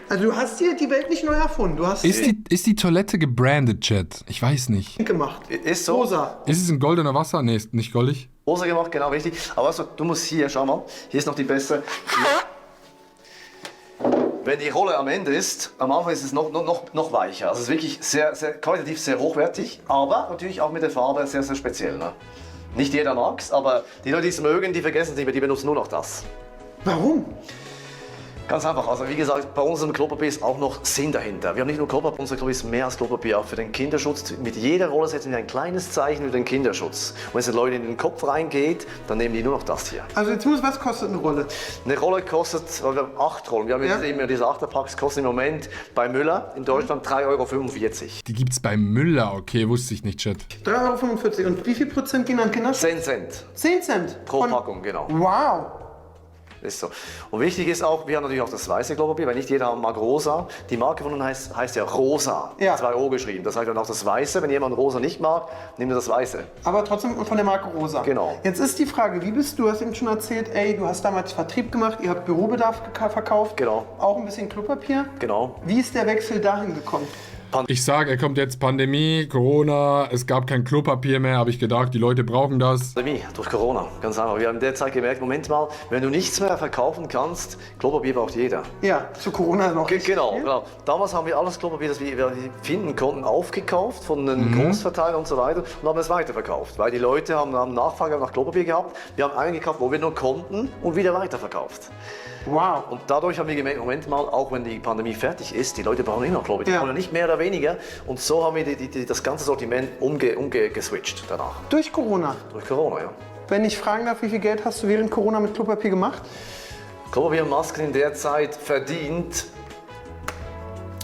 Also du hast hier die Welt nicht neu erfunden. Du hast Ist die Toilette gebrandet, Chat? Ich weiß nicht. gemacht. Ist so. Rosa. Ist es in goldener Wasser? Nee, ist nicht goldig. Rosa gemacht, genau richtig. Aber also, du musst hier, schau mal, hier ist noch die beste. Wenn die Rolle am Ende ist, am Anfang ist es noch weicher. Also es ist wirklich sehr, sehr qualitativ sehr hochwertig, aber natürlich auch mit der Farbe sehr, sehr speziell. Ne? Nicht jeder mag es, aber die Leute, die es mögen, die vergessen es nicht mehr, die benutzen nur noch das. Warum? Ganz einfach, also wie gesagt, bei unserem Klopapier ist auch noch Sinn dahinter. Wir haben nicht nur Klopapier, unser Klopapier ist mehr als Klopapier, auch für den Kinderschutz. Mit jeder Rolle setzen wir ein kleines Zeichen für den Kinderschutz. Und wenn es den Leuten in den Kopf reingeht, dann nehmen die nur noch das hier. Also was kostet eine Rolle? Eine Rolle kostet, weil wir haben 8 Rollen, wir haben Ja. jetzt immer diese 8er-Packs, kosten im Moment bei Müller in Deutschland 3,45 €. Die gibt's bei Müller. Okay, wusste ich nicht, Chat. 3,45 €. Und wie viel Prozent gehen an Kinderschutz? 10 Cent 10 Cent. pro Von- Packung, genau. Wow. Ist so. Und wichtig ist auch, wir haben natürlich auch das weiße Klopapier, weil nicht jeder mag rosa. Die Marke von uns heißt ja rosa, Ja. 2 O geschrieben. Das heißt dann auch das weiße. Wenn jemand rosa nicht mag, nimmt er das weiße. Aber trotzdem von der Marke Rosa. Genau. Jetzt ist die Frage, du hast eben schon erzählt, ey, du hast damals Vertrieb gemacht, ihr habt Bürobedarf verkauft. Genau. Auch ein bisschen Klopapier. Genau. Wie ist der Wechsel dahin gekommen? Ich sage, er kommt jetzt Pandemie, Corona, es gab kein Klopapier mehr, habe ich gedacht, die Leute brauchen das. Pandemie, durch Corona, ganz einfach. Wir haben in der Zeit gemerkt, Moment mal, wenn du nichts mehr verkaufen kannst, Klopapier braucht jeder. Ja, zu Corona noch nicht Genau, viel. genau. Damals haben wir alles Klopapier, das wir finden konnten, aufgekauft von den Großverteilern und so weiter und haben es weiterverkauft. Weil die Leute haben Nachfrage nach Klopapier gehabt. Wir haben eingekauft, wo wir nur konnten und wieder weiterverkauft. Wow. Und dadurch haben wir gemerkt, Moment mal, auch wenn die Pandemie fertig ist, die Leute brauchen immer noch Klopapier. Die Ja. brauchen ja nicht mehr oder weniger. Und so haben wir das ganze Sortiment umgeswitcht danach. Durch Corona. Durch Corona, ja. Wenn ich fragen darf, wie viel Geld hast du während Corona mit Klopapier gemacht? Klopapier und Masken in der Zeit verdient,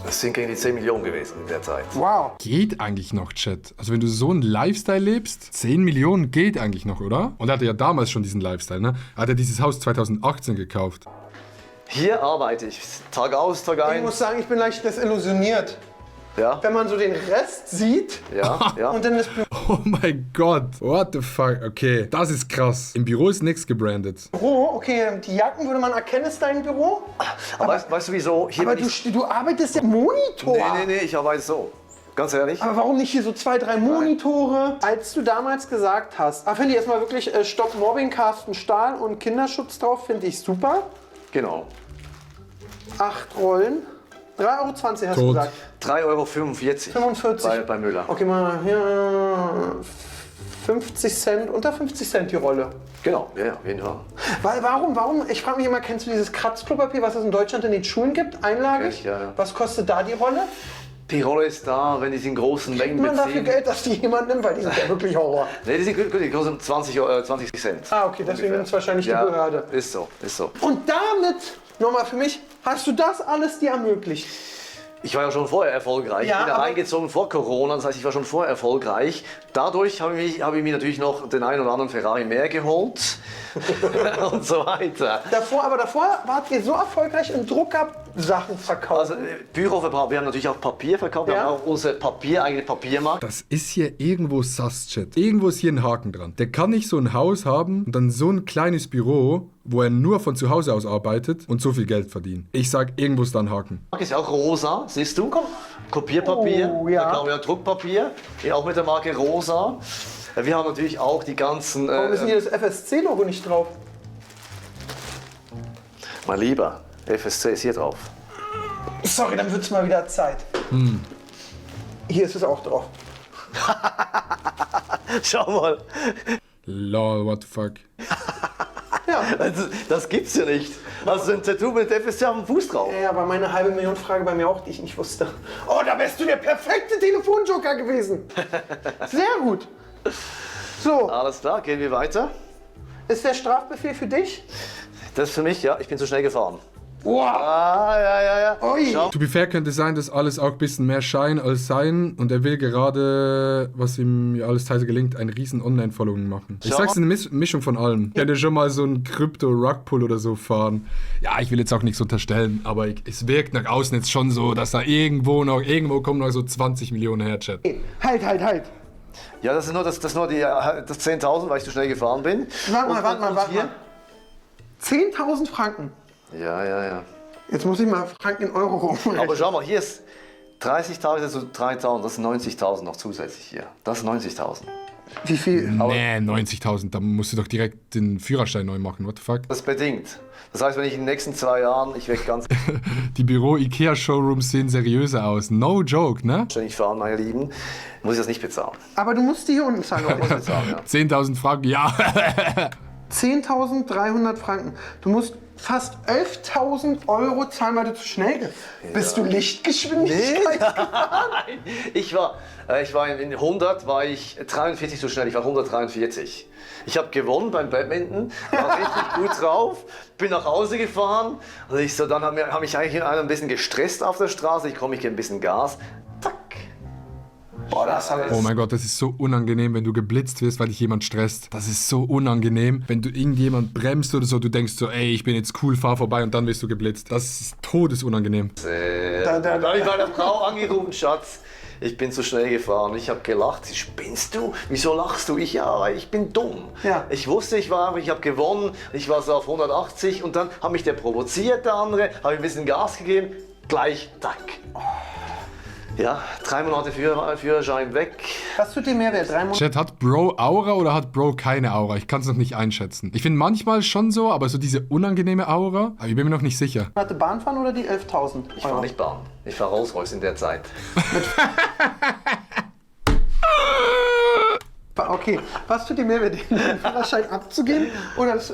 das sind gegen die 10 Millionen gewesen in der Zeit. Wow. Geht eigentlich noch, Chat. Also wenn du so einen Lifestyle lebst, 10 Millionen geht eigentlich noch, oder? Und er hatte ja damals schon diesen Lifestyle, ne? Er hat ja dieses Haus 2018 gekauft. Hier arbeite ich, Tag aus, Tag Ich ein. muss sagen, ich bin leicht desillusioniert. Ja, Wenn man so den Rest sieht ja. und dann das Oh mein Gott. What the fuck? Okay, das ist krass. Im Büro ist nichts gebrandet. Büro, okay, die Jacken würde man erkennen, ist dein Büro. Aber weißt du wieso? Hier Aber bin ich, du arbeitest ja am Monitor. nee, ich arbeite so. Ganz ehrlich. Aber warum nicht hier so 2, 3 Monitore? Als du damals gesagt hast, finde ich erstmal wirklich Stopp Mobbing, Carsten Stahl und Kinderschutz drauf, finde ich super. Genau. 8 Rollen. 3,20 € hast du Tot. gesagt. 3,45 € 45. bei Müller. Okay, mal hier 50 Cent, unter 50 Cent die Rolle. Genau, ja, auf jeden Fall. Weil, warum? Ich frage mich immer, kennst du dieses Kratzklopapier, was es in Deutschland in den Schulen gibt, einlagig? Kenn ich, ja. Was kostet da die Rolle? Die Rolle ist da, wenn die sie in großen Mengen Kriegt man dafür beziehen. Geld, dass die jemand nimmt, weil die sind ja wirklich Horror. Nee, die sind gut, die kosten 20 Cent. Ah, okay, deswegen Ungefähr. nimmt es wahrscheinlich Ja, die Behörde. ist so, ist so. Und damit Nochmal für mich, hast du das alles dir ermöglicht? Ich war ja schon vorher erfolgreich. Ja, Ich bin aber- reingezogen vor Corona, das heißt, ich war schon vorher erfolgreich. Dadurch habe ich mir natürlich noch den einen oder anderen Ferrari mehr geholt und so weiter. Davor wart ihr so erfolgreich im Druckersachen verkauft. Also Büro verkauft, wir haben natürlich auch Papier verkauft, wir Ja. haben auch unser eigene Papiermarkt. Das ist hier irgendwo Sus-Chat. Irgendwo ist hier ein Haken dran. Der kann nicht so ein Haus haben und dann so ein kleines Büro, wo er nur von zu Hause aus arbeitet und so viel Geld verdient. Ich sag, irgendwo ist da ein Haken. Ist ja auch rosa, siehst du? Kopierpapier, Oh, ja. da kaufen wir Druckpapier, auch mit der Marke Rosa. Wir haben natürlich auch die ganzen... Warum ist denn hier das FSC-Logo nicht drauf? mein Lieber, FSC ist hier drauf. Sorry, dann wird's mal wieder Zeit. Hier ist es auch drauf. Schau mal, Lol, what the fuck. das gibt's ja nicht. Also ein Tattoo mit FSC auf dem Fuß drauf. Ja, aber meine halbe Million Frage bei mir auch, die ich nicht wusste. Oh, da wärst du der perfekte Telefonjoker gewesen. Sehr gut. So, Alles klar, gehen wir weiter. ist der Strafbefehl für dich? Das ist für mich, ja, ich bin zu schnell gefahren. Wow. Ah, ja. Ui. Schau. To be fair könnte sein, dass alles auch ein bisschen mehr Schein als Sein und er will gerade, was ihm ja alles teilweise gelingt, einen riesen Online-Following machen. Ich Schau sag's, eine Mischung von allem. Ich könnte schon mal so einen Krypto-Rugpull oder so fahren. Ja, ich will jetzt auch nichts unterstellen, aber es wirkt nach außen jetzt schon so, dass da irgendwo kommen noch so 20 Millionen her, Chat. Halt. Ja, das ist nur das 10.000, weil ich zu schnell gefahren bin. Warte mal. hier? 10.000 Franken. Ja. Jetzt muss ich mal Franken in Euro rumrechnen. Aber schau mal, hier ist 30.000 zu 3.000, das sind 90.000 noch zusätzlich hier. Das sind 90.000. Wie viel? Nee, 90.000, da musst du doch direkt den Führerschein neu machen, what the fuck? Das ist bedingt. Das heißt, wenn ich in den nächsten 2 Jahren, ich werde ganz Die Büro-Ikea-Showrooms sehen seriöser aus. No joke, ne? ständig fahren, meine Lieben, muss ich das nicht bezahlen. Aber du musst die hier unten zahlen. Ich muss bezahlen, ja. 10.000 Franken, ja. 10.300 Franken. Du musst fast 11.000 Euro zahlen, weil du zu schnell bist. Du Lichtgeschwindigkeit? Ich war in 100, war ich 43 zu schnell, ich war 143. Ich habe gewonnen beim Badminton, war richtig gut drauf, bin nach Hause gefahren und dann hab mich eigentlich ein bisschen gestresst auf der Straße, ich gebe ein bisschen Gas, zack. Boah, das hat Oh mein Gott, das ist so unangenehm, wenn du geblitzt wirst, weil dich jemand stresst. Das ist so unangenehm, wenn du irgendjemand bremst oder so, du denkst so, ey, ich bin jetzt cool, fahr vorbei und dann wirst du geblitzt. Das ist todesunangenehm. Da habe ich meine Frau angerufen, Schatz, ich bin zu schnell gefahren. Ich habe gelacht. Spinnst du? Wieso lachst du? Weil ich bin dumm. Ja. Ich wusste, ich habe gewonnen. Ich war so auf 180 und dann hat mich der provoziert, der andere, habe ich ein bisschen Gas gegeben. Gleich, tack. Ja, 3 Monate Führerschein weg. Was tut dir mehr wert? 3 Monate? Chat, hat Bro Aura oder hat Bro keine Aura? Ich kann es noch nicht einschätzen. Ich finde manchmal schon so, aber so diese unangenehme Aura, aber ich bin mir noch nicht sicher. Bahn fahren oder die 11.000? Ich fahre nicht Bahn. Ich fahre Rolls-Royce in der Zeit. Okay, was tut dir mehr wert, den Führerschein abzugeben oder das,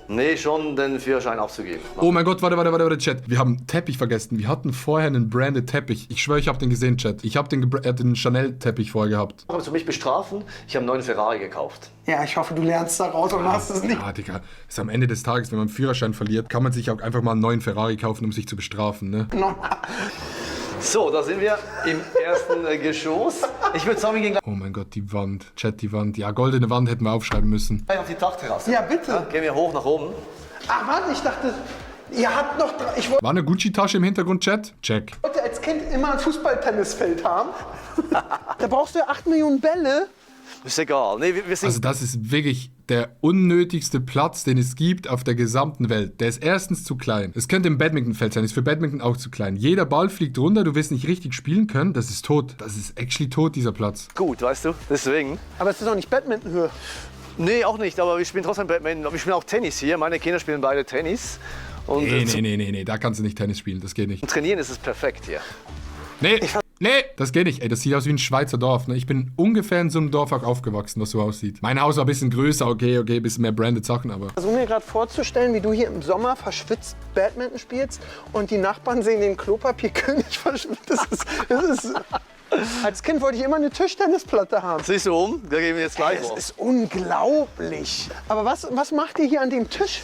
Nee, schon den Führerschein abzugeben. Oh mein Gott, warte, Chat. Wir haben Teppich vergessen. Wir hatten vorher einen branded Teppich. Ich schwöre, ich habe den gesehen, Chat. Ich habe den Chanel-Teppich vorher gehabt. Aber zu mich bestrafen, ich habe einen neuen Ferrari gekauft. ja, ich hoffe, du lernst daraus und machst es nicht. Ah, Digga, ist am Ende des Tages, wenn man einen Führerschein verliert, kann man sich auch einfach mal einen neuen Ferrari kaufen, um sich zu bestrafen, ne? So, da sind wir im ersten Geschoss. Ich würde sagen, wir gehen Oh mein Gott, die Wand. Chat, die Wand. Ja, goldene Wand hätten wir aufschreiben müssen. gleich auf die Dachterrasse. Ja, bitte. Gehen wir hoch nach oben. Ah, warte, ich dachte, ihr habt noch, ich War eine Gucci-Tasche im Hintergrund, Chat? Check. wollte als Kind immer ein Fußballtennisfeld haben. Da brauchst du ja 8 Millionen Bälle. Ist egal. Nee, wir sind Also das ist wirklich der unnötigste Platz, den es gibt auf der gesamten Welt. Der ist erstens zu klein. Es könnte im Badmintonfeld sein, ist für Badminton auch zu klein. Jeder Ball fliegt runter, du wirst nicht richtig spielen können. Das ist tot. Das ist actually tot, dieser Platz. gut, weißt du? Deswegen. Aber es ist auch nicht Badmintonhöhe. Nee, auch nicht, aber wir spielen trotzdem Badminton. Wir spielen auch Tennis hier. Meine Kinder spielen beide Tennis. Und Nee, da kannst du nicht Tennis spielen. Das geht nicht. zum Trainieren ist es perfekt hier. Nee, das geht nicht. Ey, das sieht aus wie ein Schweizer Dorf. Ne? Ich bin ungefähr in so einem Dorf auch aufgewachsen, was so aussieht. Mein Haus war ein bisschen größer, okay, ein bisschen mehr branded Sachen, aber... Ich versuche mir gerade vorzustellen, wie du hier im Sommer verschwitzt Badminton spielst und die Nachbarn sehen den Klopapierkönig verschwitzt. Das ist als Kind wollte ich immer eine Tischtennisplatte haben. Siehst du um? Da gehen wir jetzt gleich Das hoch. ist unglaublich. Aber was macht ihr hier an dem Tisch?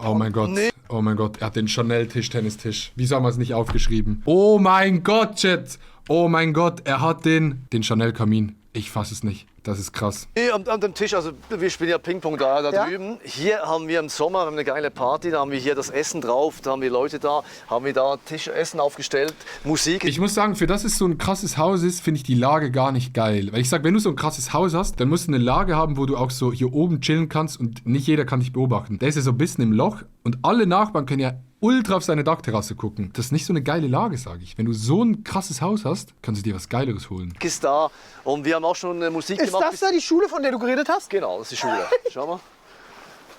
Oh mein Gott. Oh mein Gott, er hat den Chanel-Tischtennistisch. Wieso haben wir es nicht aufgeschrieben? Oh mein Gott, Chat. Oh mein Gott, er hat den Chanel-Kamin. Ich fasse es nicht. Das ist krass. Hier an dem Tisch, also wir spielen ja Ping-Pong da drüben. Hier haben wir im Sommer eine geile Party, da haben wir hier das Essen drauf, da haben wir Leute da, haben wir da Tischessen aufgestellt, Musik. Ich muss sagen, für das es so ein krasses Haus ist, finde ich die Lage gar nicht geil. Weil ich sage, wenn du so ein krasses Haus hast, dann musst du eine Lage haben, wo du auch so hier oben chillen kannst und nicht jeder kann dich beobachten. Der ist ja so ein bisschen im Loch und alle Nachbarn können ja ultra auf seine Dachterrasse gucken. Das ist nicht so eine geile Lage, sage ich. Wenn du so ein krasses Haus hast, kannst du dir was Geileres holen. Ist da und wir haben auch schon Musik Ist gemacht. das da die Schule, von der du geredet hast? Genau, das ist die Schule. Schau mal.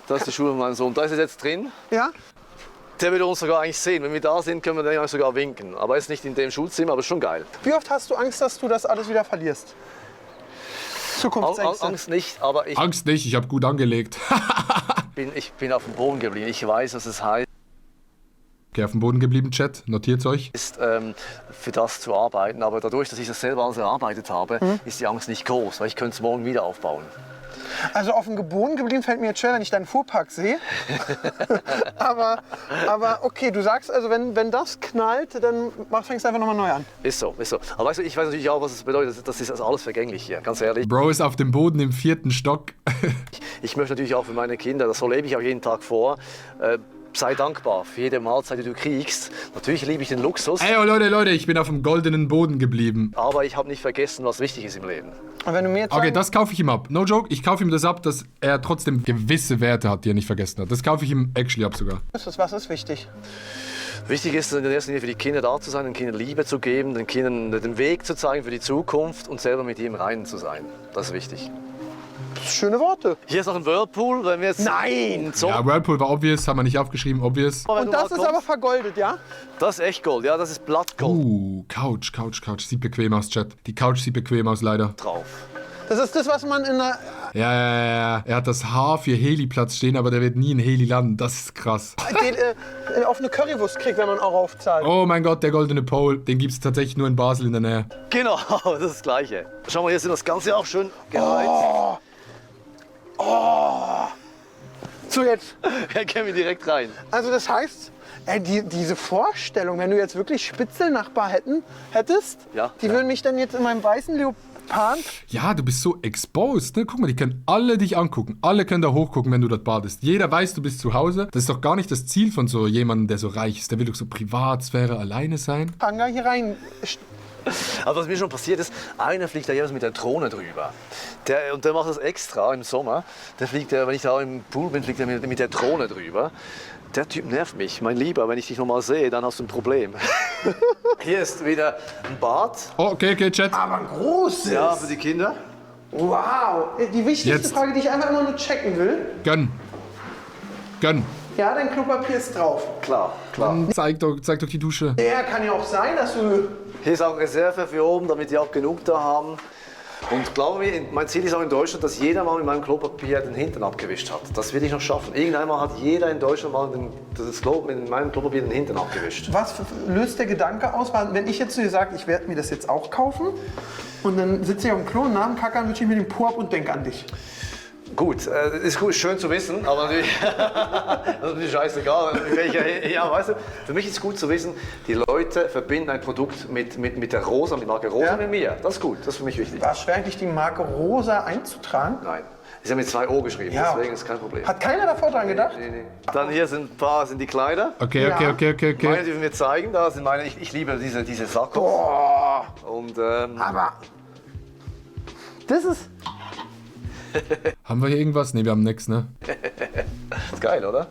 Das ist die Schule von meinem Sohn. Da ist er jetzt drin. Ja. Der würde uns sogar eigentlich sehen. Wenn wir da sind, können wir den sogar winken. Aber er ist nicht in dem Schulzimmer, aber ist schon geil. Wie oft hast du Angst, dass du das alles wieder verlierst? Zukunftsängste. Angst nicht, aber Angst nicht, ich habe gut angelegt. ich bin auf dem Boden geblieben. Ich weiß, was es heißt. Okay, auf dem Boden geblieben, Chat. Notiert's euch. Für das zu arbeiten. Aber dadurch, dass ich das selber alles erarbeitet habe, ist die Angst nicht groß, weil ich könnte es morgen wieder aufbauen. Also auf dem Boden geblieben fällt mir jetzt schwer, wenn ich deinen Fuhrpark sehe. aber okay, du sagst also, wenn das knallt, dann fängst du einfach nochmal neu an. Ist so, ist so. Aber weißt du, ich weiß natürlich auch, was es bedeutet. Das ist also alles vergänglich hier, ganz ehrlich. Bro ist auf dem Boden im 4. Stock. Ich möchte natürlich auch für meine Kinder, das so lebe ich auch jeden Tag vor, sei dankbar für jede Mahlzeit, die du kriegst. Natürlich liebe ich den Luxus. Ey, oh Leute, ich bin auf dem goldenen Boden geblieben. Aber ich habe nicht vergessen, was wichtig ist im Leben. Und wenn du mir jetzt Okay, sagen, das kaufe ich ihm ab. No joke, ich kaufe ihm das ab, dass er trotzdem gewisse Werte hat, die er nicht vergessen hat. Das kaufe ich ihm actually ab sogar. was ist wichtig? Wichtig ist in erster Linie für die Kinder da zu sein, den Kindern Liebe zu geben, den Kindern den Weg zu zeigen für die Zukunft und selber mit ihm rein zu sein. Das ist wichtig. Schöne Worte. Hier ist noch ein Whirlpool, wenn wir jetzt Nein! Ja, Whirlpool war obvious, haben wir nicht aufgeschrieben, obvious. Und das ist aber vergoldet, ja? Das ist echt Gold, ja, das ist Blattgold Couch. Sieht bequem aus, Chat. Die Couch sieht bequem aus, leider. drauf. Das ist das, was man in der... Ja. Er hat das Haar für Heli-Platz stehen, aber der wird nie in Heli landen. Das ist krass. auf eine Currywurst kriegt, wenn man auch aufzahlt. Oh mein Gott, der goldene Pole. Den gibt es tatsächlich nur in Basel in der Nähe. Genau, das ist das Gleiche. Schau mal, hier sind das Ganze auch schön geheizt. So jetzt. Da gehen wir direkt rein. Also das heißt, diese Vorstellung, wenn du jetzt wirklich Spitzelnachbar hättest, Ja, die ja. würden mich dann jetzt in meinem weißen Leopard... Ja, du bist so exposed, ne? Guck mal, die können alle dich angucken. Alle können da hochgucken, wenn du dort badest. Jeder weiß, du bist zu Hause. Das ist doch gar nicht das Ziel von so jemandem, der so reich ist. Der will doch so Privatsphäre alleine sein. Tanga hier rein. Aber was mir schon passiert ist, einer fliegt da jeweils mit der Drohne drüber. Der macht das extra im Sommer. Der fliegt, wenn ich da im Pool bin, fliegt er mit der Drohne drüber. Der Typ nervt mich. Mein Lieber, wenn ich dich nochmal sehe, dann hast du ein Problem. Hier ist wieder ein Bad. Oh, okay, Chat. Aber ein großes. Ja, für die Kinder. Wow. Die wichtigste Jetzt. Frage, die ich einfach immer nur checken will. Gönn. Ja, dein Klopapier ist drauf. Klar. Zeig doch die Dusche. Der kann ja auch sein, dass du... Hier ist auch Reserve für oben, damit die auch genug da haben. Und glaube mir, mein Ziel ist auch in Deutschland, dass jeder mal mit meinem Klopapier den Hintern abgewischt hat. Das will ich noch schaffen. Irgendwann mal hat jeder in Deutschland mal das Klo mit meinem Klopapier den Hintern abgewischt. Was löst der Gedanke aus? Weil wenn ich jetzt zu dir sage, ich werde mir das jetzt auch kaufen und dann sitze ich auf dem Klo und nach dem Kackern wische ich mir den Po ab und denke an dich. Gut, ist gut, schön zu wissen, aber natürlich, das ist natürlich scheißegal. Ja, weißt du, für mich ist es gut zu wissen, die Leute verbinden ein Produkt mit der Rosa, mit der Marke Rosa, Ja. mit mir. Das ist gut, das ist für mich wichtig. War es schwer eigentlich, die Marke Rosa einzutragen? Nein, ist ja mit 2 O geschrieben, Ja. deswegen ist kein Problem. Hat keiner davor dran gedacht? Nee. Dann hier sind ein paar die Kleider. Okay. Meine, die wir mir zeigen, da sind meine, ich liebe diese Sackos. Boah, Und aber das ist... Haben wir hier irgendwas? Ne, wir haben nichts, ne? ist geil, oder?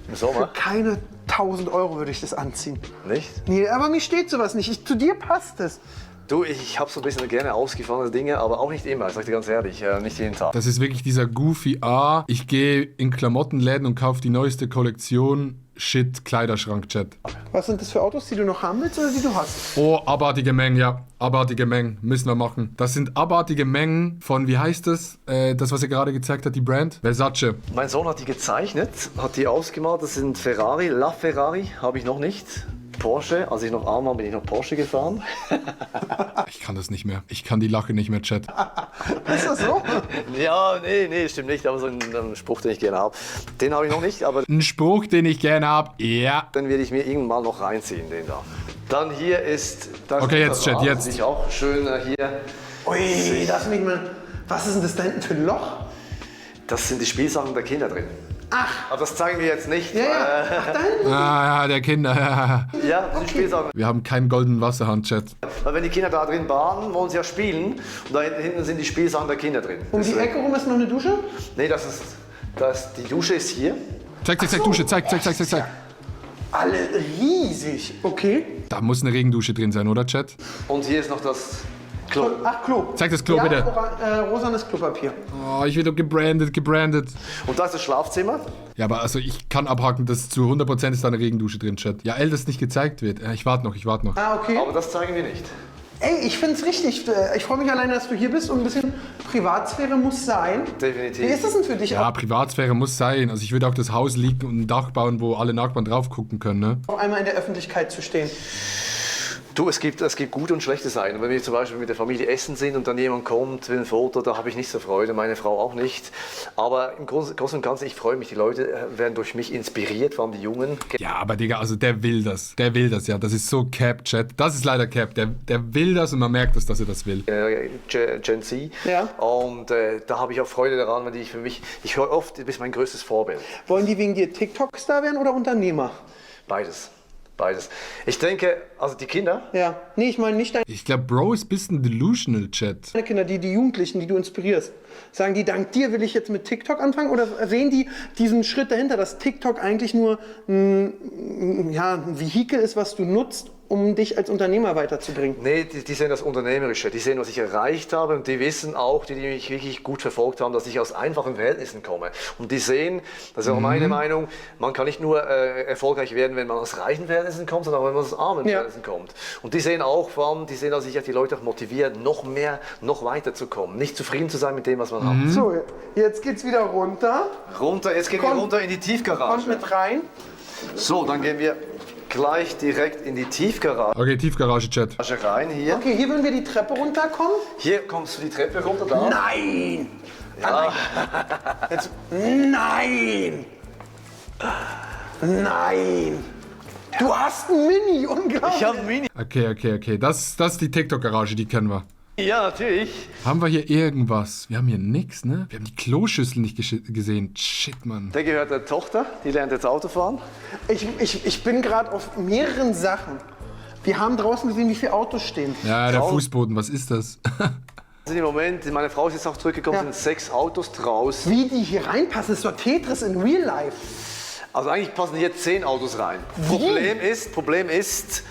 Im Sommer. Keine 1000 Euro würde ich das anziehen. Nicht? Nee, aber mir steht sowas nicht. Zu dir passt es. Du, ich habe so ein bisschen gerne ausgefallene Dinge, aber auch nicht immer, ich sag dir ganz ehrlich, nicht jeden Tag. Das ist wirklich dieser goofy Ich gehe in Klamottenläden und kaufe die neueste Kollektion. Shit, Kleiderschrank-Chat. Was sind das für Autos, die du noch haben willst oder die du hast? Oh, abartige Mengen, ja. Abartige Mengen. Müssen wir machen. Das sind abartige Mengen von, wie heißt das? Das, was er gerade gezeigt hat, die Brand? Versace. Mein Sohn hat die gezeichnet, hat die ausgemalt, das sind Ferrari, La Ferrari, habe ich noch nicht. Porsche. Als ich noch arm war, bin ich noch Porsche gefahren. Ich kann das nicht mehr. Ich kann die Lache nicht mehr, Chat. Ist das so? Ja, nee, stimmt nicht. Aber so ein Spruch, den ich gerne habe. Den habe ich noch nicht, aber Ein Spruch, den ich gerne habe. Ja. den werde ich mir irgendwann mal noch reinziehen, den da. Dann hier ist das. Okay, jetzt, Chat, jetzt. Ich auch schön hier. Ui, das nicht mehr. Was ist denn das da hinten für ein Loch? Das sind die Spielsachen der Kinder drin. Ach. Aber das zeigen wir jetzt nicht. Ja, ja. Ach, da hinten. Ah, ja, der Kinder. Ja, das sind Spielsachen. Wir haben keinen goldenen Wasserhahn, Chat. Weil wenn die Kinder da drin baden, wollen sie ja spielen. Und da hinten sind die Spielsachen der Kinder drin. Um die Ecke rum ist noch eine Dusche? Nee, die Dusche ist hier. Zeig, Dusche, zeig. Alle riesig. Okay. Da muss eine Regendusche drin sein, oder, Chat? Und hier ist noch das Klo. Ach, Klo. Zeig das Klo, ja, bitte. Rosanes Klopapier. Oh, ich will doch gebrandet. Und da ist das Schlafzimmer. Ja, aber also ich kann abhaken, dass zu 100% ist da eine Regendusche drin, Chat. Ja, dass nicht gezeigt wird. Ich warte noch. Ah, okay. Aber das zeigen wir nicht. Ey, ich find's richtig. Ich freue mich alleine, dass du hier bist und ein bisschen Privatsphäre muss sein. Definitiv. Wie ist das denn für dich, Ja, Privatsphäre muss sein. Also ich würde auch das Haus liegen und ein Dach bauen, wo alle Nachbarn drauf gucken können, ne? auf einmal in der Öffentlichkeit zu stehen? Du, es gibt gute und schlechte Seiten. Wenn wir zum Beispiel mit der Familie essen sind und dann jemand kommt, will ein Foto, da habe ich nicht so Freude, meine Frau auch nicht. Aber im Großen und Ganzen, ich freue mich, die Leute werden durch mich inspiriert, vor allem die Jungen. Ja, aber Digga, also der will das, ja. Das ist so Cap, Chat. Das ist leider Cap. Der will das und man merkt es, dass er das will. Gen Z. Ja. Und da habe ich auch Freude daran, weil ich höre oft, du bist mein größtes Vorbild. Wollen die wegen dir TikTok-Star werden oder Unternehmer? Beides. Ich denke, also die Kinder, Ja. Nee, ich meine nicht deine Ich glaube, Bro ist ein bisschen delusional, Chat. Kinder, die Jugendlichen, die du inspirierst. Sagen die, dank dir will ich jetzt mit TikTok anfangen? Oder sehen die diesen Schritt dahinter, dass TikTok eigentlich nur ein Vehikel ist, was du nutzt, um dich als Unternehmer weiterzubringen? nee, die sehen das Unternehmerische, die sehen, was ich erreicht habe und die wissen auch, die mich wirklich gut verfolgt haben, dass ich aus einfachen Verhältnissen komme. Und die sehen, das ist auch meine Meinung, man kann nicht nur erfolgreich werden, wenn man aus reichen Verhältnissen kommt, sondern auch wenn man aus armen Verhältnissen kommt. Und die sehen auch, vor allem, dass ich die Leute auch motiviere, noch mehr, noch weiter zu kommen, nicht zufrieden zu sein mit dem, was man hat. So, jetzt geht's wieder runter. Jetzt gehen wir runter in die Tiefgarage. Kommt mit rein. So, dann gehen wir gleich direkt in die Tiefgarage Okay, Tiefgarage, Chat. rein hier. Okay, hier würden wir die Treppe runterkommen. Hier kommst du die Treppe runter, da. Nein! Ja. Jetzt, nein! Nein! Du hast ein Mini, unglaublich! Ich habe ein Mini. Okay. Das ist die TikTok-Garage, die kennen wir. Ja, natürlich. Haben wir hier irgendwas? Wir haben hier nix, ne? Wir haben die Kloschüssel nicht gesehen. Shit, Mann. Der gehört der Tochter, die lernt jetzt Auto fahren. Ich bin gerade auf mehreren Sachen. Wir haben draußen gesehen, wie viele Autos stehen. Ja, der Fußboden, was ist das? Also im Moment, meine Frau ist jetzt auch zurückgekommen, Ja. sind 6 Autos draußen. Wie die hier reinpassen, ist doch Tetris in Real Life. Also eigentlich passen hier 10 Autos rein. Problem ist,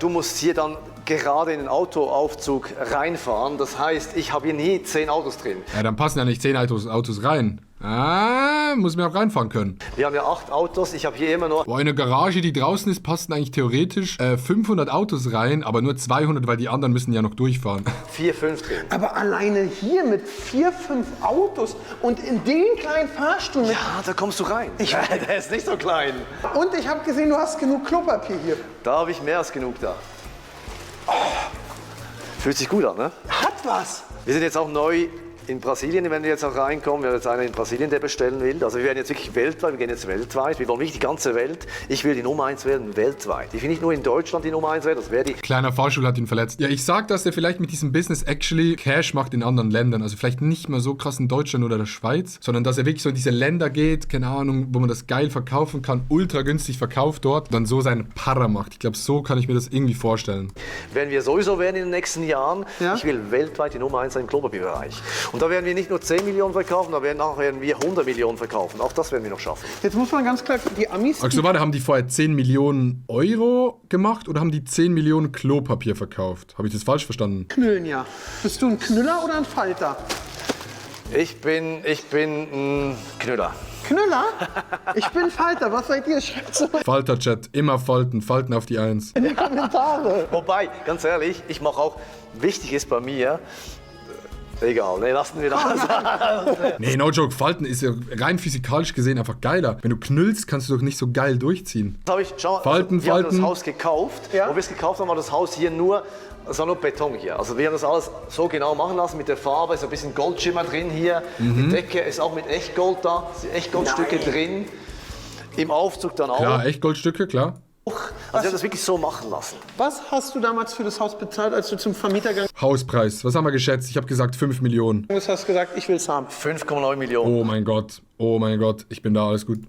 du musst hier dann gerade in den Autoaufzug reinfahren. Das heißt, ich habe hier nie 10 Autos drin. Ja, dann passen ja nicht 10 Autos rein. Ah, muss man auch reinfahren können. Wir haben ja 8 Autos, ich habe hier immer noch... Boah, in eine Garage, die draußen ist, passen eigentlich theoretisch 500 Autos rein, aber nur 200, weil die anderen müssen ja noch durchfahren. 4, 5 drin. Aber alleine hier mit 4, 5 Autos und in den kleinen Fahrstuhl mit... Ja, da kommst du rein. Der ist nicht so klein. Und ich habe gesehen, du hast genug Klopapier hier. Da habe ich mehr als genug da. Fühlt sich gut an, ne? Hat was. Wir sind jetzt auch neu in Brasilien, wenn wir jetzt auch reinkommen. Wir haben jetzt einen in Brasilien, der bestellen will. Also wir werden jetzt wirklich weltweit, wir gehen jetzt weltweit. Wir wollen wirklich die ganze Welt. Ich will die Nummer 1 werden weltweit. Ich will nicht nur in Deutschland die Nummer 1 werden, das wäre die... Kleiner Fahrstuhl hat ihn verletzt. Ja, ich sag, dass er vielleicht mit diesem Business actually Cash macht in anderen Ländern. Also vielleicht nicht mehr so krass in Deutschland oder der Schweiz, sondern dass er wirklich so in diese Länder geht, keine Ahnung, wo man das geil verkaufen kann, ultra günstig verkauft dort, dann so seine Para macht. Ich glaube, so kann ich mir das irgendwie vorstellen. Werden wir sowieso werden in den nächsten Jahren. Ja. Ich will weltweit die Nummer 1 sein im Klopapierbereich. Und da werden wir nicht nur 10 Millionen verkaufen, da werden wir 100 Millionen verkaufen. Auch das werden wir noch schaffen. Jetzt muss man ganz klar, die Amis... Also warte, haben die vorher 10 Millionen Euro gemacht oder haben die 10 Millionen Klopapier verkauft? Habe ich das falsch verstanden? knüllen ja. Bist du ein Knüller oder ein Falter? Ich bin ein Knüller. Knüller? Ich bin Falter. Was seid ihr? Schreibt's mal Falter-Chat, immer Falten auf die 1. in die Kommentare. Wobei, ganz ehrlich, ich mache auch, wichtig ist bei mir, Egal, nee, lassen wir das. Nee, no joke, Falten ist ja rein physikalisch gesehen einfach geiler. Wenn du knüllst, kannst du doch nicht so geil durchziehen. Das habe ich, schau mal, Falten, wir haben Falten. das Haus gekauft. Ja. Wo wir es gekauft haben, war das Haus hier nur, es war nur Beton hier. Also wir haben das alles so genau machen lassen mit der Farbe, ist ein bisschen Goldschimmer drin hier. Die Decke ist auch mit Echtgold da, sind Echtgoldstücke drin. Im Aufzug dann auch. Klar, echt Goldstücke, klar. Also wir haben das wirklich so machen lassen. Was hast du damals für das Haus bezahlt, als du zum Vermieter gegangen Hauspreis, was haben wir geschätzt? Ich habe gesagt 5 Millionen. bist? Hast gesagt, ich will es haben. 5,9 Millionen. Oh mein Gott, ich bin da, alles gut.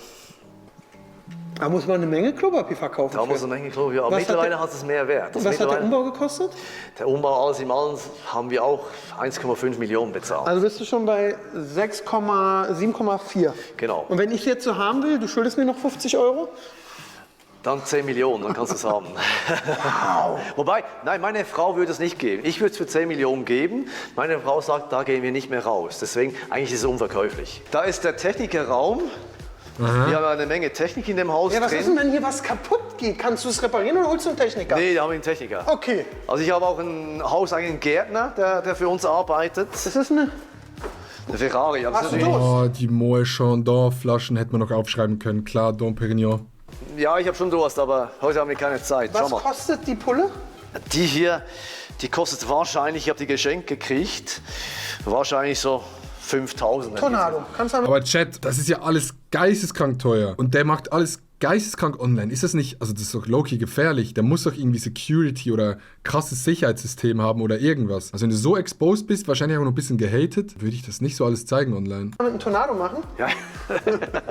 Da muss man eine Menge Klopapier verkaufen. Da muss für. eine Menge Klo. Ja, aber Was mittlerweile hat es mehr Wert. Also Was hat der mittlerweile- Umbau gekostet? Der Umbau, alles in allem, haben wir auch 1,5 Millionen bezahlt. Also bist du schon bei 7,4. Genau. Und wenn ich jetzt so haben will, du schuldest mir noch 50 Euro? Dann 10 Millionen, dann kannst du es haben. Wobei, nein, meine Frau würde es nicht geben. Ich würde es für 10 Millionen geben. Meine Frau sagt, da gehen wir nicht mehr raus. Deswegen, eigentlich ist es unverkäuflich. Da ist der Technikerraum. Wir haben eine Menge Technik in dem Haus Ja, was drin. ist denn, wenn hier was kaputt geht? Kannst du es reparieren oder holst du einen Techniker? Nee, da haben wir einen Techniker. Okay. Also ich habe auch einen hauseigenen Gärtner, der für uns arbeitet. Das ist eine... Der Ferrari. Also Hast du natürlich- Durst? Oh, die Moët Chandon Flaschen hätte man noch aufschreiben können. Klar, Dom Perignon. Ja, ich habe schon Durst, aber heute haben wir keine Zeit. Schau Was mal. kostet die Pulle? Die hier, die kostet wahrscheinlich, ich habe die geschenkt gekriegt, wahrscheinlich so 5.000. Tornado. Kannst du damit... Aber Chat, das ist ja alles geisteskrank teuer. Und der macht alles geisteskrank online. Ist das nicht, also das ist doch low-key gefährlich. Der muss doch irgendwie Security oder krasses Sicherheitssystem haben oder irgendwas. Also wenn du so exposed bist, wahrscheinlich auch noch ein bisschen gehatet, würde ich das nicht so alles zeigen online. mit einem Tornado machen? Ja.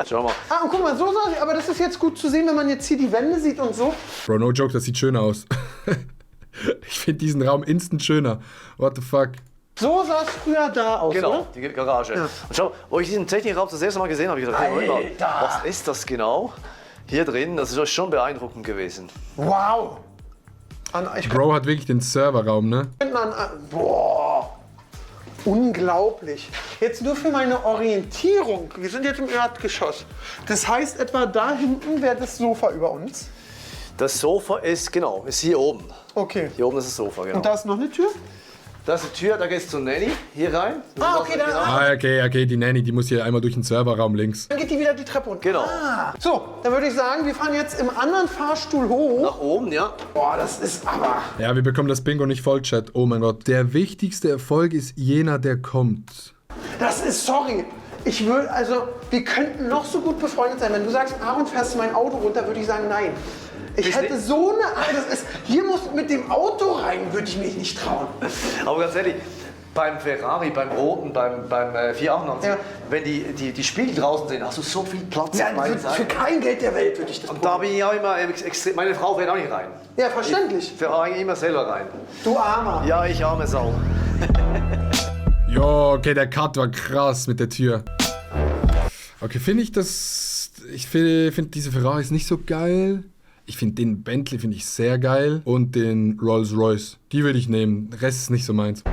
Schau mal. Ah, und guck mal, so sah ich, aber das ist jetzt gut zu sehen, wenn man jetzt hier die Wände sieht und so. Bro, no joke, das sieht schöner aus. Ich finde diesen Raum instant schöner. What the fuck? So sah es früher da aus, Genau, oder? die Garage. Und schau, wo ich diesen Technikraum das erste Mal gesehen habe, habe ich gedacht, hey, Moment mal, was ist das genau? Hier drin, das ist schon beeindruckend gewesen. Wow. Ich Bro hat wirklich den Serverraum, ne? könnte an... Boah. Unglaublich. Jetzt nur für meine Orientierung. Wir sind jetzt im Erdgeschoss. Das heißt, etwa da hinten wäre das Sofa über uns. Das Sofa ist, genau, ist hier oben. Okay. Hier oben ist das Sofa, genau. Und da ist noch eine Tür? Da ist die Tür, da geht es zur Nanny, hier rein. Ah, okay, da- Genau. Ah, okay, die Nanny, die muss hier einmal durch den Serverraum links. Dann geht die wieder die Treppe runter. Genau. Ah. So, dann würde ich sagen, wir fahren jetzt im anderen Fahrstuhl hoch. Nach oben, ja. Boah, das ist aber... Ja, wir bekommen das Bingo nicht voll, Chat. Oh mein Gott. Der wichtigste Erfolg ist jener, der kommt. Das ist, sorry. Ich würde, also, wir könnten noch so gut befreundet sein. Wenn du sagst, Aaron, fährst du mein Auto runter, würde ich sagen, nein. Ich Bist hätte nicht- so eine... Das ist, hier muss mit dem Auto rein, würde ich mich nicht trauen. Aber ganz ehrlich, beim Ferrari, beim Roten, beim 498, Ja. wenn die Spiegel draußen sind, hast du so viel Platz Ja, auf beiden für Seiten. kein Geld der Welt würde ich das Und da bin ich auch immer extrem, meine Frau fährt auch nicht rein. Ja, verständlich. Ich fahre eigentlich immer selber rein. Du Armer. Ja, ich arme Sau. Jo, okay, der Cut war krass mit der Tür. Okay, finde ich das... Ich finde diese Ferraris nicht so geil. Ich finde den Bentley finde ich sehr geil. Und den Rolls Royce. Die würde ich nehmen. Der Rest ist nicht so meins.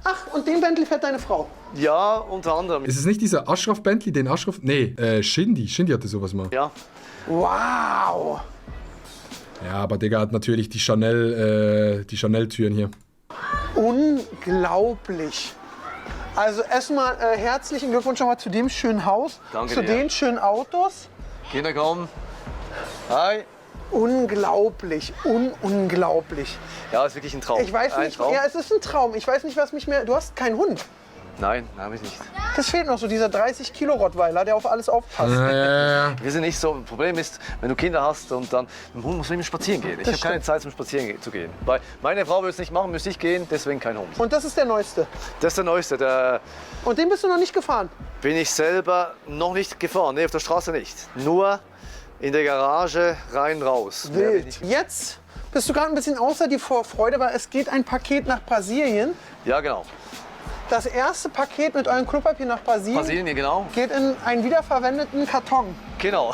Ach, und den Bentley fährt deine Frau. Ja, unter anderem. Ist es nicht dieser Ashraf Bentley, den Ashraf... Nee, Shindy. Shindy hatte sowas mal. Ja. Wow. Ja, aber Digga hat natürlich die Chanel-Türen hier. Unglaublich. Also erstmal herzlichen Glückwunsch nochmal zu dem schönen Haus, Danke zu dir. den schönen Autos. Kinder kommen. Hi. Unglaublich, unglaublich. Ja, ist wirklich ein Traum. Ich weiß Ein nicht, Traum? ja, es ist ein Traum. Ich weiß nicht, was mich mehr... Du hast keinen Hund. Nein, habe ich nicht. Das fehlt noch so, dieser 30 Kilo Rottweiler, der auf alles aufpasst. Ja. Wir sind nicht so. Das Problem ist, wenn du Kinder hast und dann mit dem Hund musst du immer spazieren gehen. Ich habe keine stimmt. Zeit zum Spazieren zu gehen. Weil meine Frau will es nicht machen, müsste ich gehen, deswegen kein Hund. Und das ist der neueste. Das ist der neueste. Da Und den bist du noch nicht gefahren. bin ich selber noch nicht gefahren. Nee, auf der Straße nicht. Nur in der Garage rein, raus. Mehr bin ich- Jetzt bist du gerade ein bisschen außer die Vorfreude, weil es geht ein Paket nach Brasilien. Ja, genau. Das erste Paket mit eurem Klopapier nach Brasilien Brasilien, ja, genau. geht in einen wiederverwendeten Karton. Genau.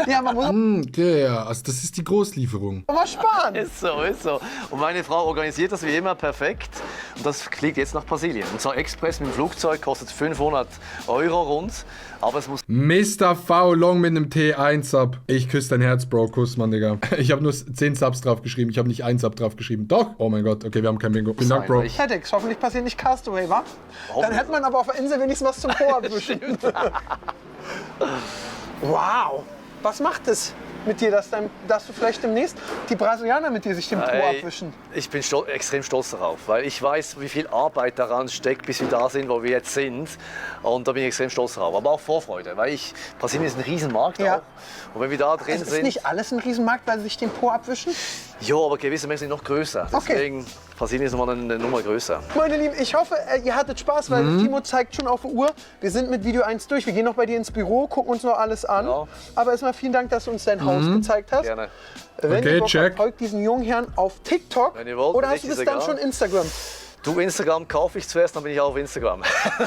Ja, man muss Okay, ja, also das ist die Großlieferung. auch mal sparen. Ist so, ist so. Und meine Frau organisiert das wie immer perfekt. und das fliegt jetzt nach Brasilien. Und zwar Express mit dem Flugzeug, kostet 500 Euro rund, aber es muss... Mr. V Long mit einem T1-Sub. Ich küsse dein Herz, Bro. Kuss, Mann, Digga. Ich habe nur 10 Subs drauf geschrieben. Ich habe nicht 1 Sub drauf geschrieben. Doch. Oh mein Gott. Okay, wir haben kein Bingo. Vielen Dank, Bro. Headaches, hoffentlich passiert nicht Castaway, wa? Dann hätte man aber auf der Insel wenigstens was zum Po abwischen. Wow. Was macht es mit dir, dass du vielleicht demnächst die Brasilianer mit dir sich den Po abwischen? Ich bin extrem stolz darauf, weil ich weiß, wie viel Arbeit daran steckt, bis wir da sind, wo wir jetzt sind. Und da bin ich extrem stolz darauf. Aber auch Vorfreude, weil Brasilien ist ein Riesenmarkt auch. Und wenn wir da drin Ist sind... nicht alles ein Riesenmarkt, weil sie sich den Po abwischen? Ja, aber gewisse Menschen sind noch größer. Deswegen, Brasilien ist nochmal eine Nummer größer. Meine Lieben, ich hoffe, ihr hattet Spaß, weil Timo zeigt schon auf die Uhr. Wir sind mit Video 1 durch. Wir gehen noch bei dir ins Büro, gucken uns noch alles an. Ja. Aber erstmal vielen Dank, dass du uns dein Haus gezeigt hast. Gerne. Wenn Okay, ihr Bock check. habt, folgt diesen jungen Herrn auf TikTok. Wenn ihr wollt, Oder hast du nicht bis dann egal. schon Instagram? Du, Instagram kaufe ich zuerst, dann bin ich auch auf Instagram.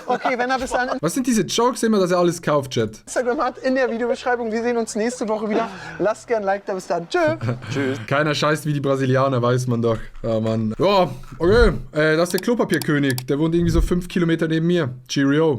Okay, wenn er bis dahin Was sind diese Jokes immer, dass er alles kauft, Chat? Instagram hat, in der Videobeschreibung. Wir sehen uns nächste Woche wieder. Lasst gern ein Like da. Bis dann. Tschö. Tschüss. Keiner scheißt wie die Brasilianer, weiß man doch. Ja, Mann. Ja, okay. Das ist der Klopapierkönig. Der wohnt irgendwie so 5 Kilometer neben mir. Cheerio.